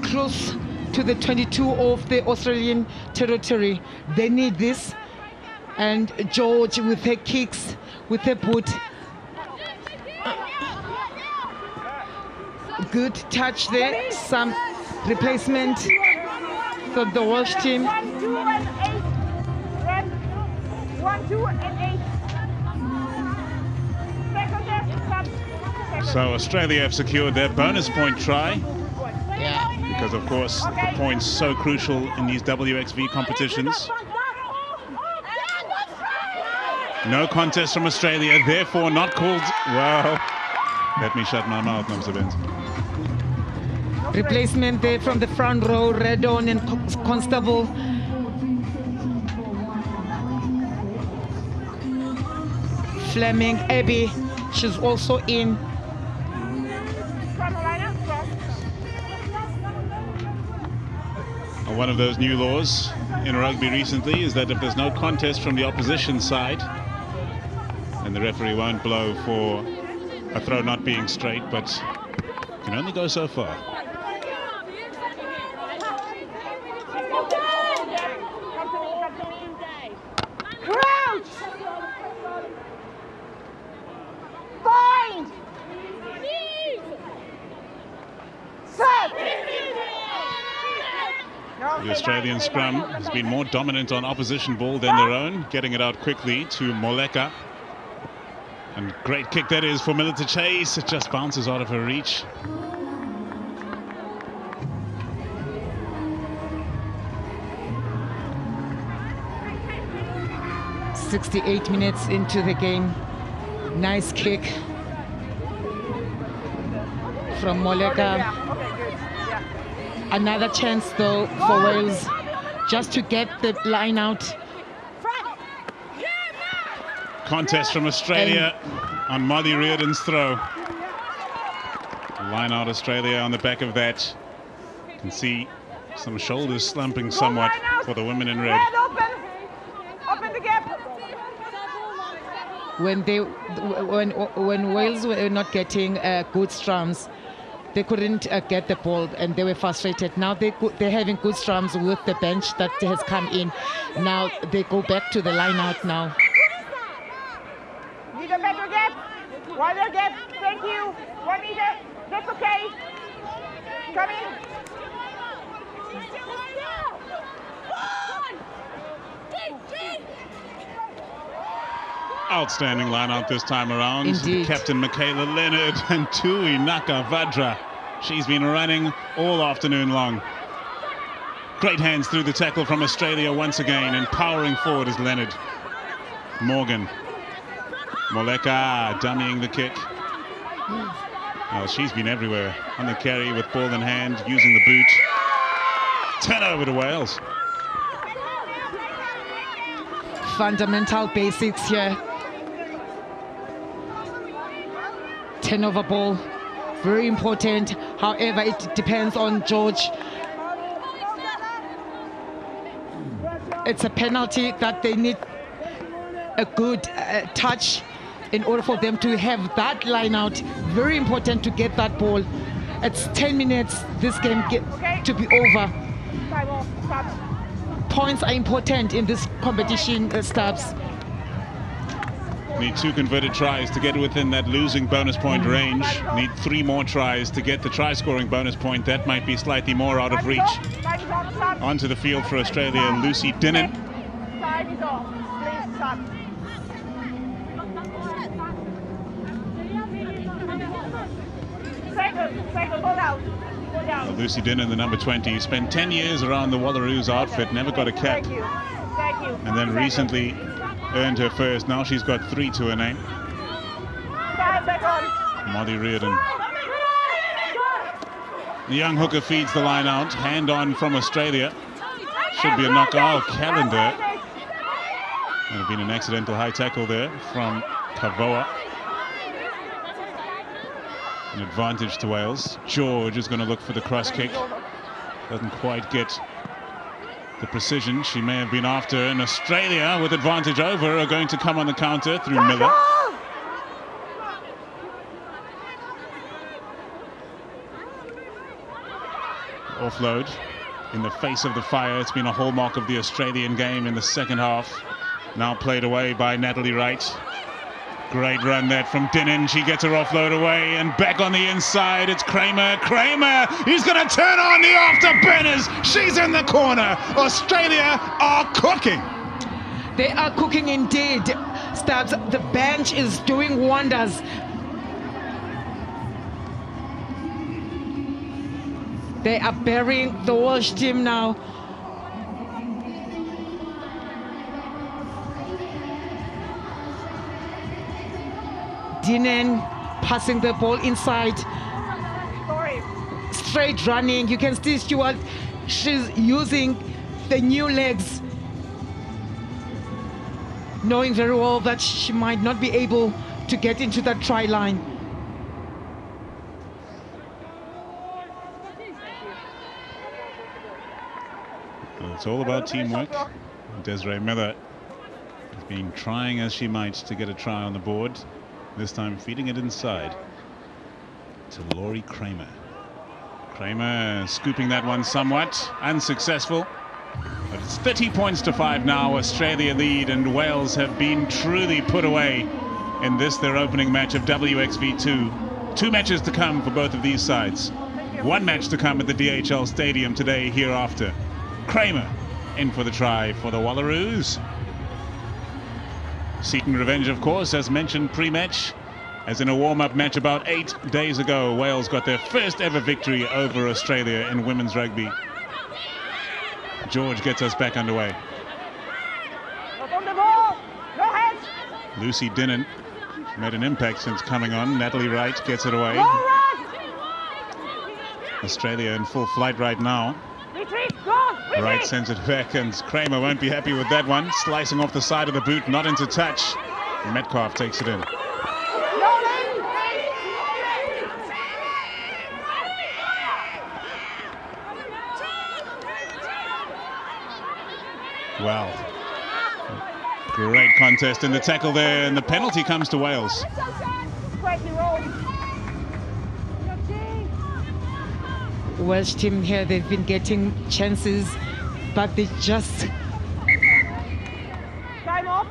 close to the 22 of the Australian territory. They need this. And George with her kicks, with her boot. Good touch there. Some replacement for the Welsh team. 1, 2, and 8. 1, 2, and 8. So Australia have secured their bonus point try. Yeah. Because of course the points so crucial in these WXV competitions. No contest from Australia, therefore not called. Well, let me shut my mouth, Nomsabens. Replacement there from the front row, Redon and Constable. Fleming, Abby, she's also in. One of those new laws in rugby recently is that if there's no contest from the opposition side, then the referee won't blow for a throw not being straight, but can only go so far. Crouch! Bind! Set! The Australian scrum has been more dominant on opposition ball than their own, getting it out quickly to Moleka. And great kick that is for Miller to chase. It just bounces out of her reach. .68 minutes into the game. Nice kick from Moleka. Another chance though for Wales just to get the line out. Contest from Australia on Molly Reardon's throw. Line out Australia on the back of that. You can see some shoulders slumping somewhat for the women in red. Open the gap. When Wales were not getting good scrums, they couldn't get the ball and they were frustrated. Now they're having good scrums with the bench that has come in. Now they go back to the line out now. Need a better gap. Wider gap. Thank you. 1 meter. That's okay. Come in. Outstanding line out this time around. Indeed. Captain Michaela Leonard and Tui Nakavadra. She's been running all afternoon long. Great hands through the tackle from Australia once again, and powering forward is Leonard. Morgan. Moleka dummying the kick. Oh, she's been everywhere. On the carry with ball in hand, using the boot. Turnover to Wales. Fundamental basics here. Turnover ball, very important. However, it depends on George. It's a penalty that they need a good touch in order for them to have that line out. Very important to get that ball. It's 10 minutes, this game to be over. Time off. Stop. Points are important in this competition, Stubbs. Need 2 converted tries to get within that losing bonus point range. Need 3 more tries to get the try scoring bonus point. That might be slightly more out of reach. Time is off. Stop. Onto the field for Australia, Lucy Dinnan. Time is off. Please stop. Second, hold out. Go down. Lucy Dinnan, the number 20, spent 10 years around the Wallaroos outfit, never got a cap. Thank you. Thank you. And then Second. recently earned her first. Now she's got 3 to her name. Time back on. Molly Reardon. The young hooker feeds the line out. Hand on from Australia. Should be a knockout. Calendar. There have been an accidental high tackle there from Kavoa. An advantage to Wales. George is going to look for the cross kick. Doesn't quite get the precision she may have been after. And Australia, with advantage over, are going to come on the counter through Miller. Offload in the face of the fire. It's been a hallmark of the Australian game in the second half. Now played away by Natalie Wright. Great run that from Dinnan. She gets her offload away and back on the inside. It's Kramer. Kramer, he's going to turn on the afterburners. She's in the corner. Australia are cooking. They are cooking indeed. Stubbs, the bench is doing wonders. They are burying the Welsh team now. Dinnan passing the ball inside. Straight running. You can see Stewart. She's using the new legs, knowing very well that she might not be able to get into that try line. Well, it's all about teamwork. Desiree Miller has been trying as she might to get a try on the board. This time feeding it inside to Laurie Kramer. Kramer scooping that one somewhat, unsuccessful. But it's 30 points to 5 now. Australia lead, and Wales have been truly put away in this, their opening match of WXV2. 2 matches to come for both of these sides. 1 match to come at the DHL Stadium today hereafter. Kramer in for the try for the Wallaroos. Seeking revenge, of course, as mentioned pre-match. As in a warm-up match about 8 days ago, Wales got their first ever victory over Australia in women's rugby. George gets us back underway. Not on the ball. No hands. Lucy Dinnan made an impact since coming on. Natalie Wright gets it away. Go run. Australia in full flight right now. Retreat. Go. Retreat. Wright sends it back, and Kramer won't be happy with that one. Slicing off the side of the boot, not into touch. Metcalf takes it in. No lane. Wow. Great contest in the tackle there, and the penalty comes to Wales. Quietly roll. Welsh team here, they've been getting chances, but they just Time off.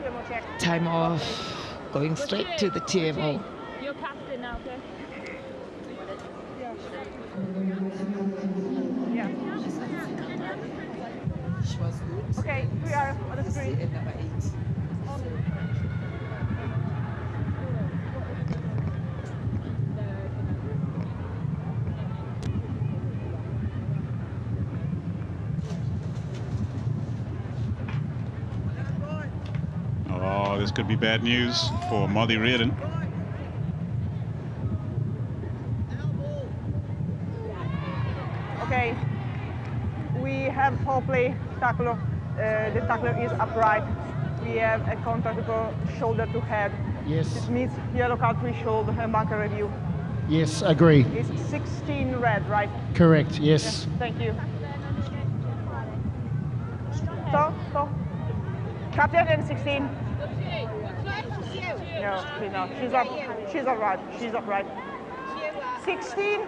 TMO check. time off, going straight to the TMO. You're captain now, okay? Yeah. She was good. Okay, we are on the screen. Number 8. Oh, this could be bad news for Molly Reardon. Okay, we have foul play tackler. The tackler is upright. We have a contact to go shoulder to head. Yes, This means yellow card, free shoulder, and bunker review. yes, agree. It's 16 red, right? Correct, yes. Thank you. So, captain and 16. No, she's not. She's upright. She's upright. 16.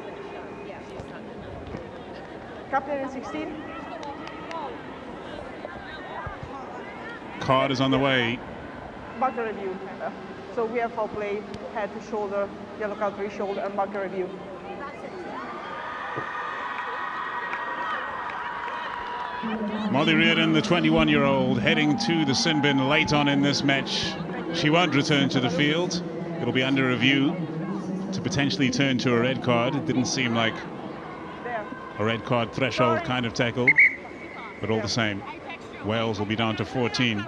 Captain and 16. Card is on the way. Bunker review. So we have foul play, head to shoulder, yellow card, free shoulder, and bunker review. Molly Reardon, the 21-year-old, heading to the sin bin late on in this match. She won't return to the field. It'll be under review to potentially turn to a red card. It didn't seem like There. a red card threshold kind of tackle, but all the same, Wales will be down to 14.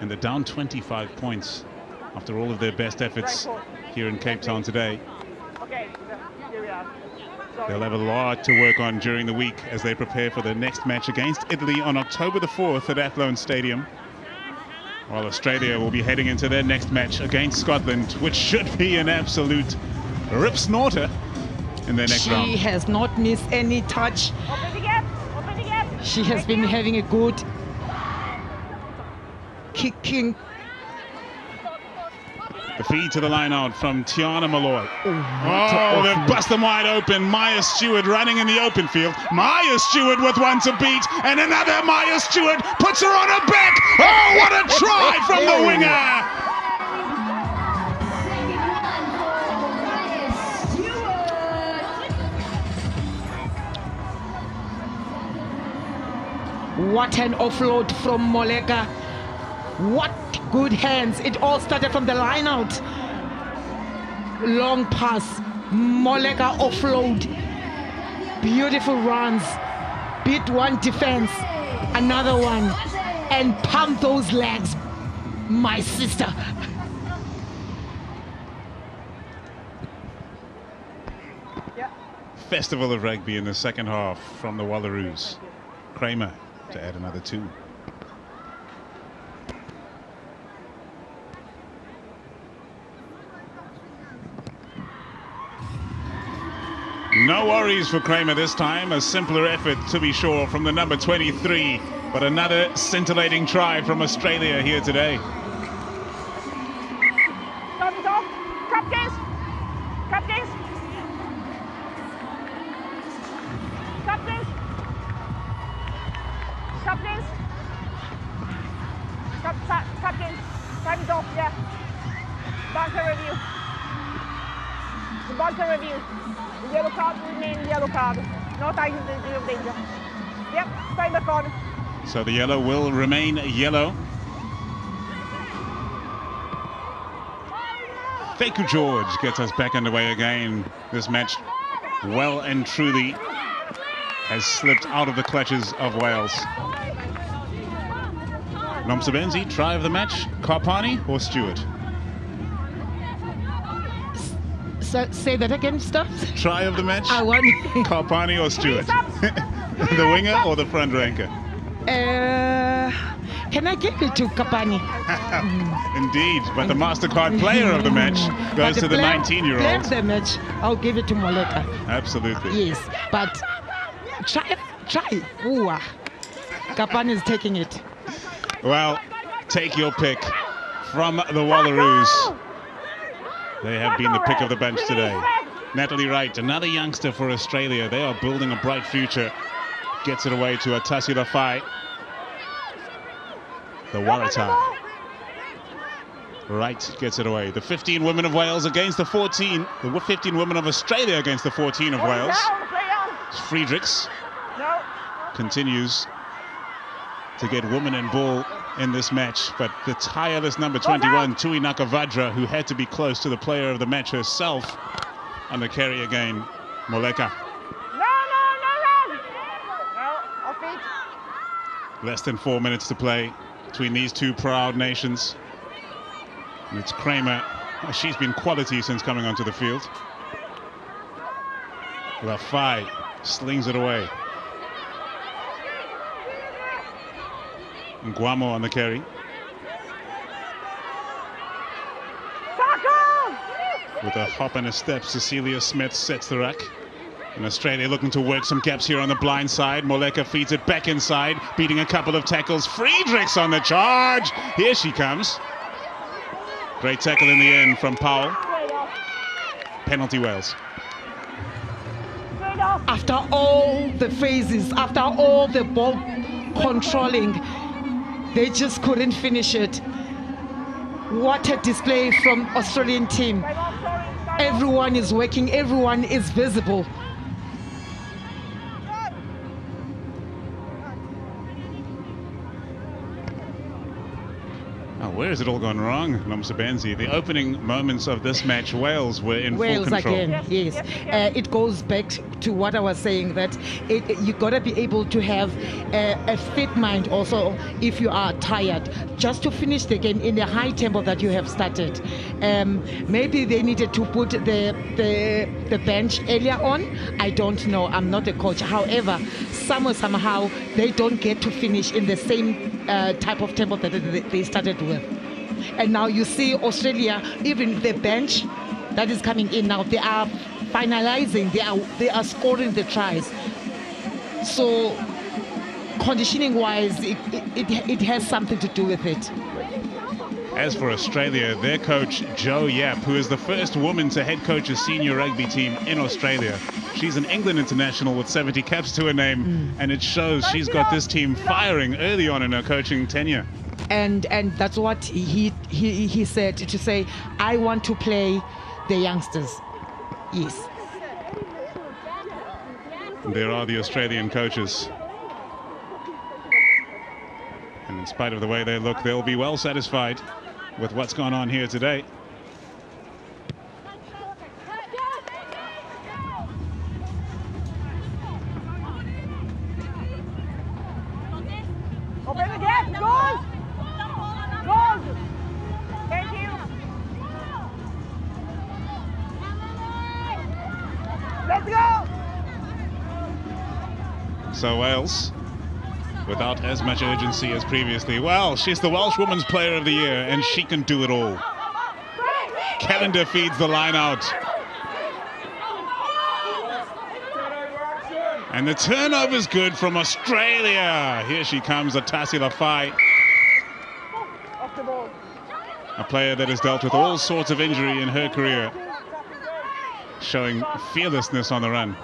And they're down 25 points after all of their best efforts here in Cape Town today. Okay, here we are. Sorry. They'll have a lot to work on during the week as they prepare for their next match against Italy on October the 4th at Athlone Stadium. While Australia will be heading into their next match against Scotland, which should be an absolute rip-snorter in their next round. She has not missed any touch. Open the gap. Open the gap. She has been having a good kicking. The feed to the line out from Tiana Malloy. Oh, they've busted them wide open. Maya Stewart running in the open field. Maya Stewart with one to beat, and another Maya Stewart puts her on her back. Oh, what a try from the winger! What an offload from Moleka. What good hands. It all started from the line out. Long pass. Moleka offload. Beautiful runs. Beat one defense. Another one. And pump those legs. My sister. Yeah. Festival of rugby in the second half from the Wallaroos. Kramer to add another 2. No worries for Kramer this time. A simpler effort, to be sure, from the number 23. But another scintillating try from Australia here today. Stop it off. Captains. Captains. Captains. Captains. Captains. Time it off, yeah. Bunker review. The bunker review. The yellow card will remain yellow card. No time of danger. Yep, time back on. So the yellow will remain yellow. Thank you, George. Gets us back underway again. This match well and truly has slipped out of the clutches of Wales. Nomsabenzi, try of the match, Karpani or Stewart? So, say that again, Stubbs. Try of the match, I want. Karpani or Stewart? The winger or the front ranker? Can I give it to Kapani? Indeed, but the MasterCard player of the match goes to the player 19-year-old. of the match, I'll give it to Moleka. Absolutely. Yes, but try. Ooh, Kapani is taking it. Well, take your pick from the Wallaroos. They have been the pick of the bench today. Natalie Wright, another youngster for Australia. They are building a bright future. Gets it away to Atasi Lafai. The Waratah. Wright gets it away. The 15 women of Wales against the 14. The 15 women of Australia against the 14 of Wales. Friedrichs continues to get women and ball in this match, but the tireless number 21, Tui Nakavadra, who had to be close to the player of the match herself, on the carry again, Moleka. Less than 4 minutes to play between these two proud nations. And it's Kramer. She's been quality since coming onto the field. Lafai slings it away. Nguamo on the carry. With a hop and a step, Cecilia Smith sets the rack. And Australia looking to work some gaps here on the blind side. Moleka feeds it back inside, beating a couple of tackles. Friedrichs on the charge. Here she comes. Great tackle in the end from Powell. Penalty Wales. After all the phases, after all the ball controlling, they just couldn't finish it. What a display from Australian team. Everyone is working, everyone is visible. Oh, where has it all gone wrong, Nomsabenzi? The opening moments of this match, Wales were in full control. Again, yes. It goes back to what I was saying, that you got to be able to have a fit mind also if you are tired, just to finish the game in the high tempo that you have started. Maybe they needed to put the bench earlier on. I don't know. I'm not a coach. However, somehow they don't get to finish in the same type of tempo that they started with. And now you see Australia, even the bench that is coming in now, they are finalizing, they are scoring the tries. So conditioning wise, it has something to do with it. As for Australia, their coach Jo Yap, who is the first woman to head coach a senior rugby team in Australia. She's an England international with 70 caps to her name, and it shows she's got this team firing early on in her coaching tenure. And that's what he said, to say, I want to play the youngsters. Yes. There are the Australian coaches. And in spite of the way they look, they'll be well satisfied with what's gone on here today. Open the gap, goals! Goals! Thank you. Let's go! So Wales, without as much urgency as previously. Well, she's the Welsh Women's Player of the Year, and she can do it all. Calendar feeds the line out. And the turnover's good from Australia. Here she comes, Atasi Lafai. Off the ball. A player that has dealt with all sorts of injury in her career, showing fearlessness on the run.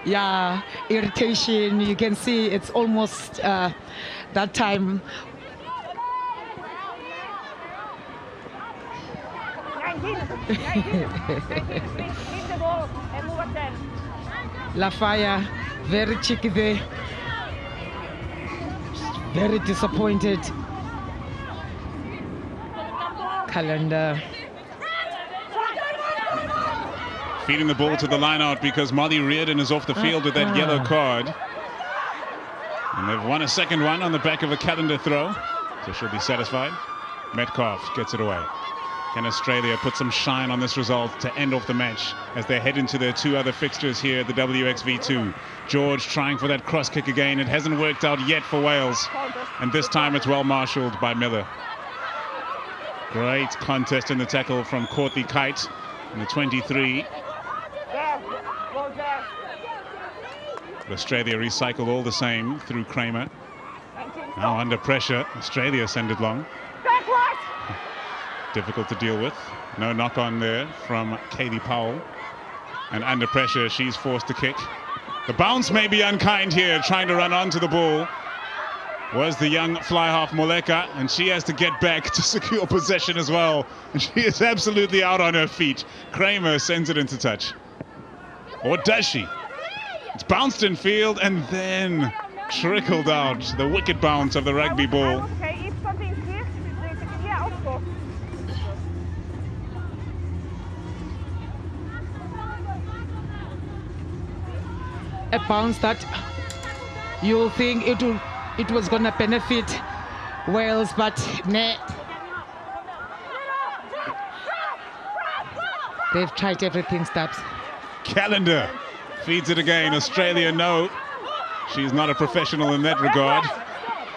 Yeah, irritation. You can see it's almost that time. 19. Keep the ball and move at 10. Lafaya, very cheeky there. Very disappointed. Calendar. Feeding the ball to the line out because Molly Reardon is off the field with that yellow card. And they've won a second one on the back of a Calendar throw. So she'll be satisfied. Metcalf gets it away. Can Australia put some shine on this result to end off the match as they head into their two other fixtures here at the WXV2? George trying for that cross kick again. It hasn't worked out yet for Wales. And this time it's well marshaled by Miller. Great contest in the tackle from Courtney Kite in the 23. Australia recycled all the same through Kramer. Now under pressure, Australia send it long. Back right. Difficult to deal with. No knock on there from Kaylee Powell. And under pressure, she's forced to kick. The bounce may be unkind here, trying to run onto the ball. Was the young fly half Moleka, and she has to get back to secure possession as well. And she is absolutely out on her feet. Kramer sends it into touch. Or does she? It's bounced in field and then trickled out. The wicked bounce of the rugby ball. Okay, if something clears, yeah, of course. A bounce that you'll think it was going to benefit Wales, but nah. They've tried everything, Stubbs. Calendar feeds it again. Australia, no. She's not a professional in that regard,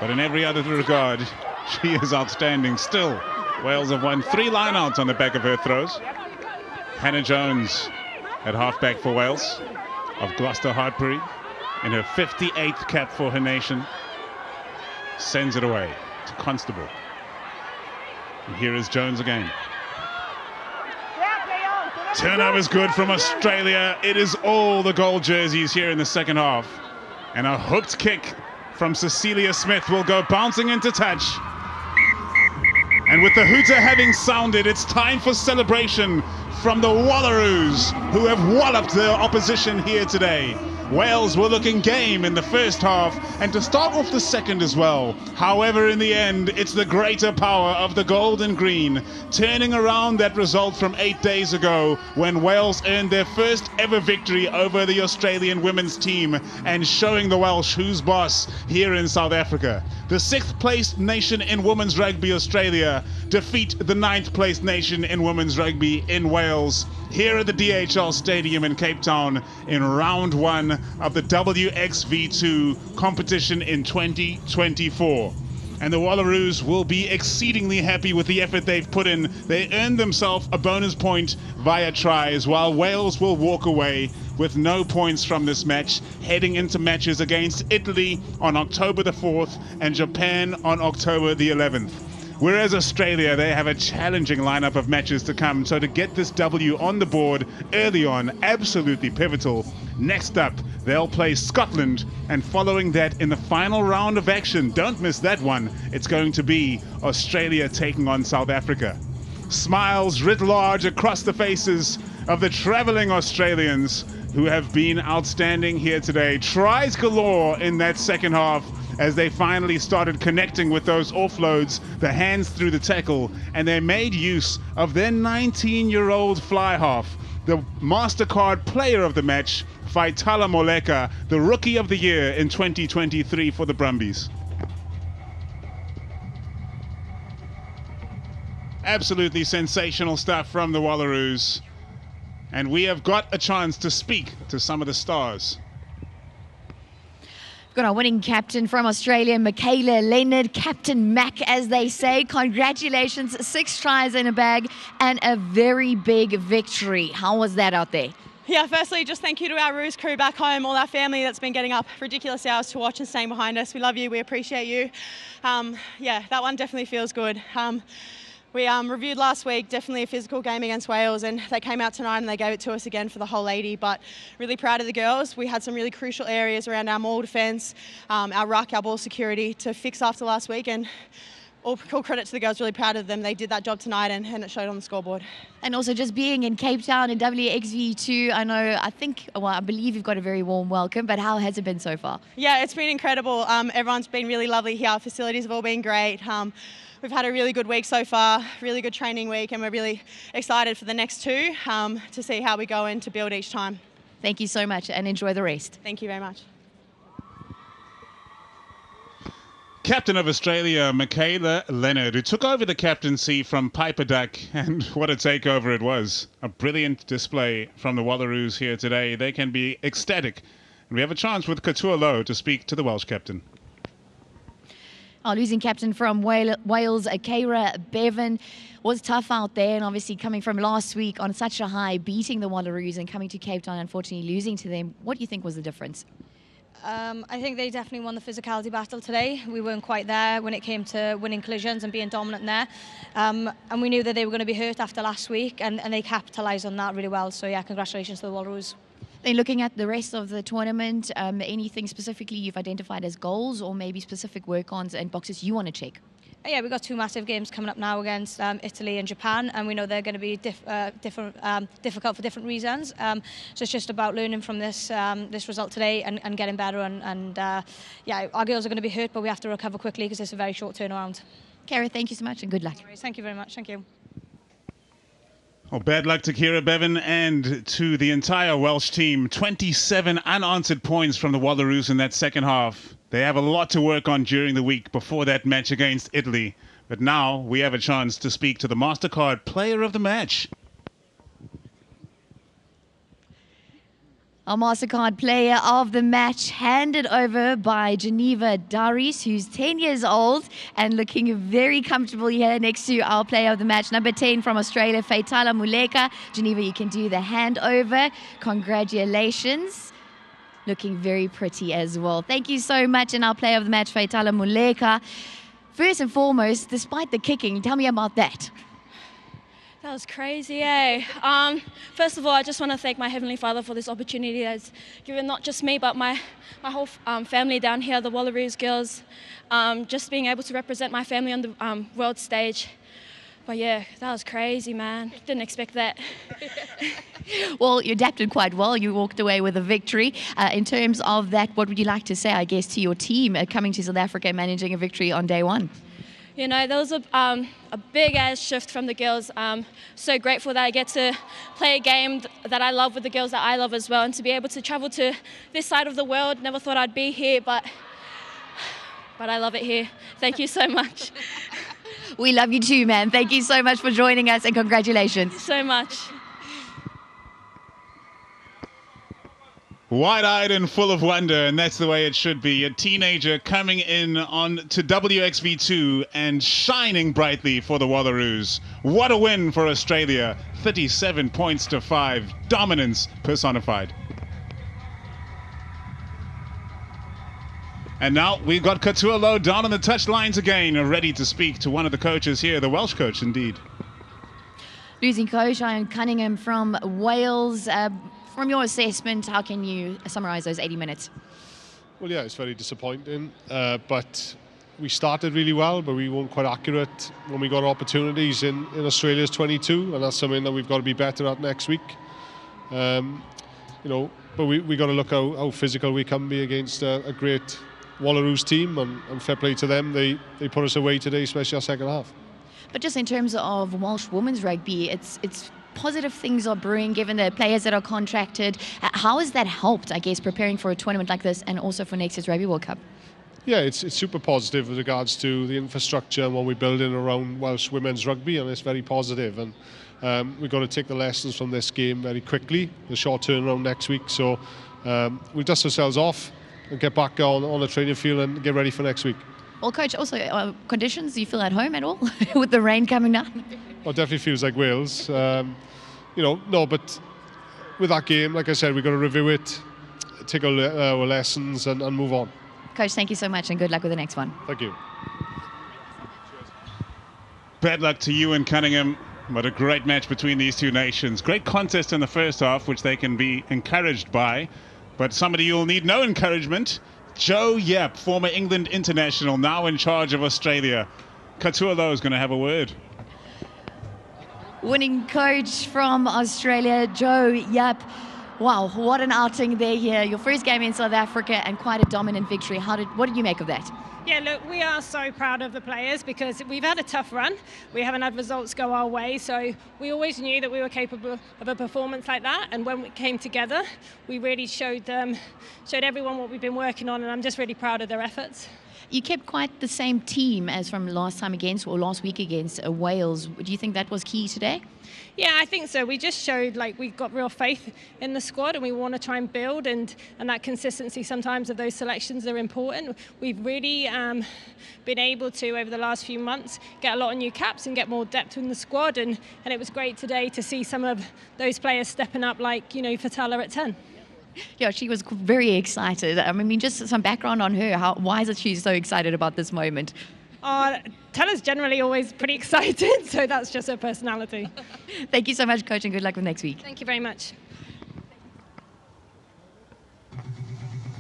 but in every other regard, she is outstanding still. Wales have won 3 lineouts on the back of her throws. Hannah Jones at halfback for Wales, of Gloucester Hartpury, in her 58th cap for her nation, sends it away to Constable. And here is Jones again. Turnover is good from Australia. It is all the gold jerseys here in the second half. And a hooked kick from Cecilia Smith will go bouncing into touch. And with the hooter having sounded, it's time for celebration from the Wallaroos, who have walloped their opposition here today. Wales were looking game in the first half and to start off the second as well. However, in the end, it's the greater power of the gold and green, turning around that result from 8 days ago when Wales earned their first ever victory over the Australian women's team and showing the Welsh who's boss here in South Africa. The 6th place nation in women's rugby, Australia, defeat the 9th place nation in women's rugby in Wales here at the DHL Stadium in Cape Town in round 1 of the WXV2 competition in 2024. And the Wallaroos will be exceedingly happy with the effort they've put in. They earned themselves a bonus point via tries, while Wales will walk away with no points from this match, heading into matches against Italy on October the 4th and Japan on October the 11th. Whereas Australia, they have a challenging lineup of matches to come, so to get this W on the board early on, absolutely pivotal. Next up, they'll play Scotland, and following that in the final round of action, don't miss that one, it's going to be Australia taking on South Africa. Smiles writ large across the faces of the travelling Australians who have been outstanding here today. Tries galore in that second half, as they finally started connecting with those offloads, the hands through the tackle, and they made use of their 19-year-old fly half, the MasterCard player of the match, Faitala Moleka, the Rookie of the Year in 2023 for the Brumbies. Absolutely sensational stuff from the Wallaroos. And we have got a chance to speak to some of the stars. Got our winning captain from Australia, Michaela Leonard, Captain Mac, as they say. Congratulations, 6 tries in a bag and a very big victory. How was that out there? Yeah, firstly, just thank you to our Roos crew back home, all our family that's been getting up ridiculous hours to watch and staying behind us. We love you, we appreciate you. Yeah, that one definitely feels good. We reviewed last week, definitely a physical game against Wales, and they came out tonight and they gave it to us again for the whole 80, but really proud of the girls. We had some really crucial areas around our maul defence, our ruck, our ball security to fix after last week, and all credit to the girls, really proud of them. They did that job tonight and it showed on the scoreboard. And also just being in Cape Town in WXV2, I believe you've got a very warm welcome, but how has it been so far? Yeah, it's been incredible. Everyone's been really lovely here. Our facilities have all been great. We've had a really good week so far, really good training week, and we're really excited for the next 2 to see how we go in to build each time. Thank you so much and enjoy the rest. Thank you very much. Captain of Australia, Michaela Leonard, who took over the captaincy from Piper Duck, and what a takeover it was. A brilliant display from the Wallaroos here today. They can be ecstatic. And we have a chance with Couture Low to speak to the Welsh captain. Our losing captain from Wales, Akira Bevan, was tough out there, and obviously coming from last week on such a high, beating the Wallaroos and coming to Cape Town, unfortunately losing to them. What do you think was the difference? I think they definitely won the physicality battle today. We weren't quite there when it came to winning collisions and being dominant there. And we knew that they were going to be hurt after last week, and they capitalised on that really well. So, yeah, congratulations to the Wallaroos. Then looking at the rest of the tournament, anything specifically you've identified as goals or maybe specific work-ons and boxes you want to check? Yeah, we've got 2 massive games coming up now against Italy and Japan, and we know they're going to be difficult for different reasons. So it's just about learning from this result today and getting better. And yeah, our girls are going to be hurt, but we have to recover quickly because it's a very short turnaround. Kara, thank you so much and good luck. Thank you very much. Thank you. Well, bad luck to Kira Bevan and to the entire Welsh team. 27 unanswered points from the Wallaroos in that second half. They have a lot to work on during the week before that match against Italy. But now we have a chance to speak to the MasterCard Player of the Match. Our MasterCard Player of the Match handed over by Geneva Daris, who's 10 years old and looking very comfortable here next to our Player of the Match, number 10 from Australia, Faitala Muleka. Geneva, you can do the handover. Congratulations. Looking very pretty as well. Thank you so much. And our Player of the Match, Faitala Muleka. First and foremost, despite the kicking, tell me about that. That was crazy, eh? First of all, I just want to thank my Heavenly Father for this opportunity that's given not just me, but my whole family down here, the Wallaroos girls. Just being able to represent my family on the world stage. But yeah, that was crazy, man. Didn't expect that. Well, you adapted quite well. You walked away with a victory. In terms of that, what would you like to say, I guess, to your team coming to South Africa and managing a victory on day one? You know, there was a big-ass shift from the girls. So grateful that I get to play a game that I love with the girls that I love as well, and to be able to travel to this side of the world. Never thought I'd be here, but I love it here. Thank you so much. We love you too, man. Thank you so much for joining us and congratulations. Thank you so much. Wide-eyed and full of wonder, and that's the way it should be. A teenager coming in on to WXV2 and shining brightly for the Wallaroos. What a win for Australia. 37 points to 5. Dominance personified. And now we've got Katualo down on the touch lines again, ready to speak to one of the coaches here, the Welsh coach indeed. Losing coach Ian Cunningham from Wales. From your assessment, how can you summarise those 80 minutes? Well, yeah, it's very disappointing, but we started really well, but we weren't quite accurate when we got opportunities in Australia's 22, and that's something that we've got to be better at next week. You know, but we got to look how physical we can be against a great Wallaroos team, and fair play to them. They put us away today, especially our second half. But just in terms of Welsh women's rugby, it's positive things are brewing given the players that are contracted. How has that helped, I guess, preparing for a tournament like this and also for next year's Rugby World Cup? Yeah, it's super positive with regards to the infrastructure and what we're building around Welsh women's rugby, and it's very positive. And we've got to take the lessons from this game very quickly, the short turnaround next week. So we'll dust ourselves off and get back on the training field and get ready for next week. Well, Coach, also conditions, do you feel at home at all with the rain coming down? Well, it definitely feels like Wales. You know, no, but with that game, like I said, we've got to review it, take our lessons and move on. Coach, thank you so much and good luck with the next one. Thank you. Bad luck to you and Cunningham, but a great match between these two nations. Great contest in the first half, which they can be encouraged by, but somebody you'll need no encouragement. Joe Yap, former England international, now in charge of Australia. Katualo is going to have a word. Winning coach from Australia, Joe Yap. Wow, what an outing there here. Your first game in South Africa and quite a dominant victory. What did you make of that? Yeah, look, we are so proud of the players because we've had a tough run. We haven't had results go our way, so we always knew that we were capable of a performance like that. And when we came together, we really showed everyone what we've been working on, and I'm just really proud of their efforts. You kept quite the same team as from last week against Wales. Do you think that was key today? Yeah, I think so. We just showed like we've got real faith in the squad and we want to try and build, and that consistency sometimes of those selections are important. We've really been able to, over the last few months, get a lot of new caps and get more depth in the squad, and it was great today to see some of those players stepping up, like, you know, Fatala at 10. Yeah, she was very excited. I mean, just some background on her. Why is she so excited about this moment? Tella's generally always pretty excited, so that's just her personality. Thank you so much, Coach, and good luck with next week. Thank you very much.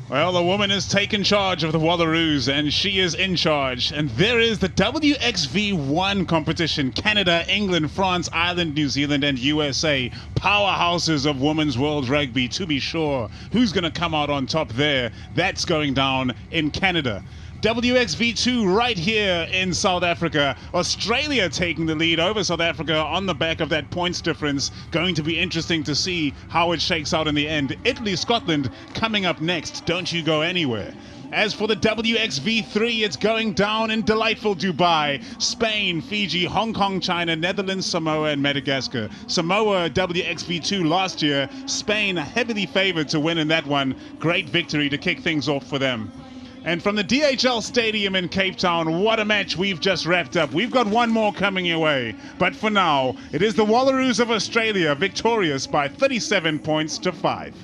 Well, the woman has taken charge of the Wallaroos, and she is in charge. And there is the WXV1 competition. Canada, England, France, Ireland, New Zealand, and USA. Powerhouses of women's world rugby, to be sure. Who's going to come out on top there? That's going down in Canada. WXV2 right here in South Africa. Australia taking the lead over South Africa on the back of that points difference. Going to be interesting to see how it shakes out in the end. Italy, Scotland coming up next. Don't you go anywhere. As for the WXV3, it's going down in delightful Dubai. Spain, Fiji, Hong Kong, China, Netherlands, Samoa, and Madagascar. Samoa, WXV2 last year. Spain heavily favored to win in that one. Great victory to kick things off for them. And from the DHL Stadium in Cape Town, what a match we've just wrapped up. We've got one more coming your way. But for now, it is the Wallaroos of Australia victorious by 37 points to 5.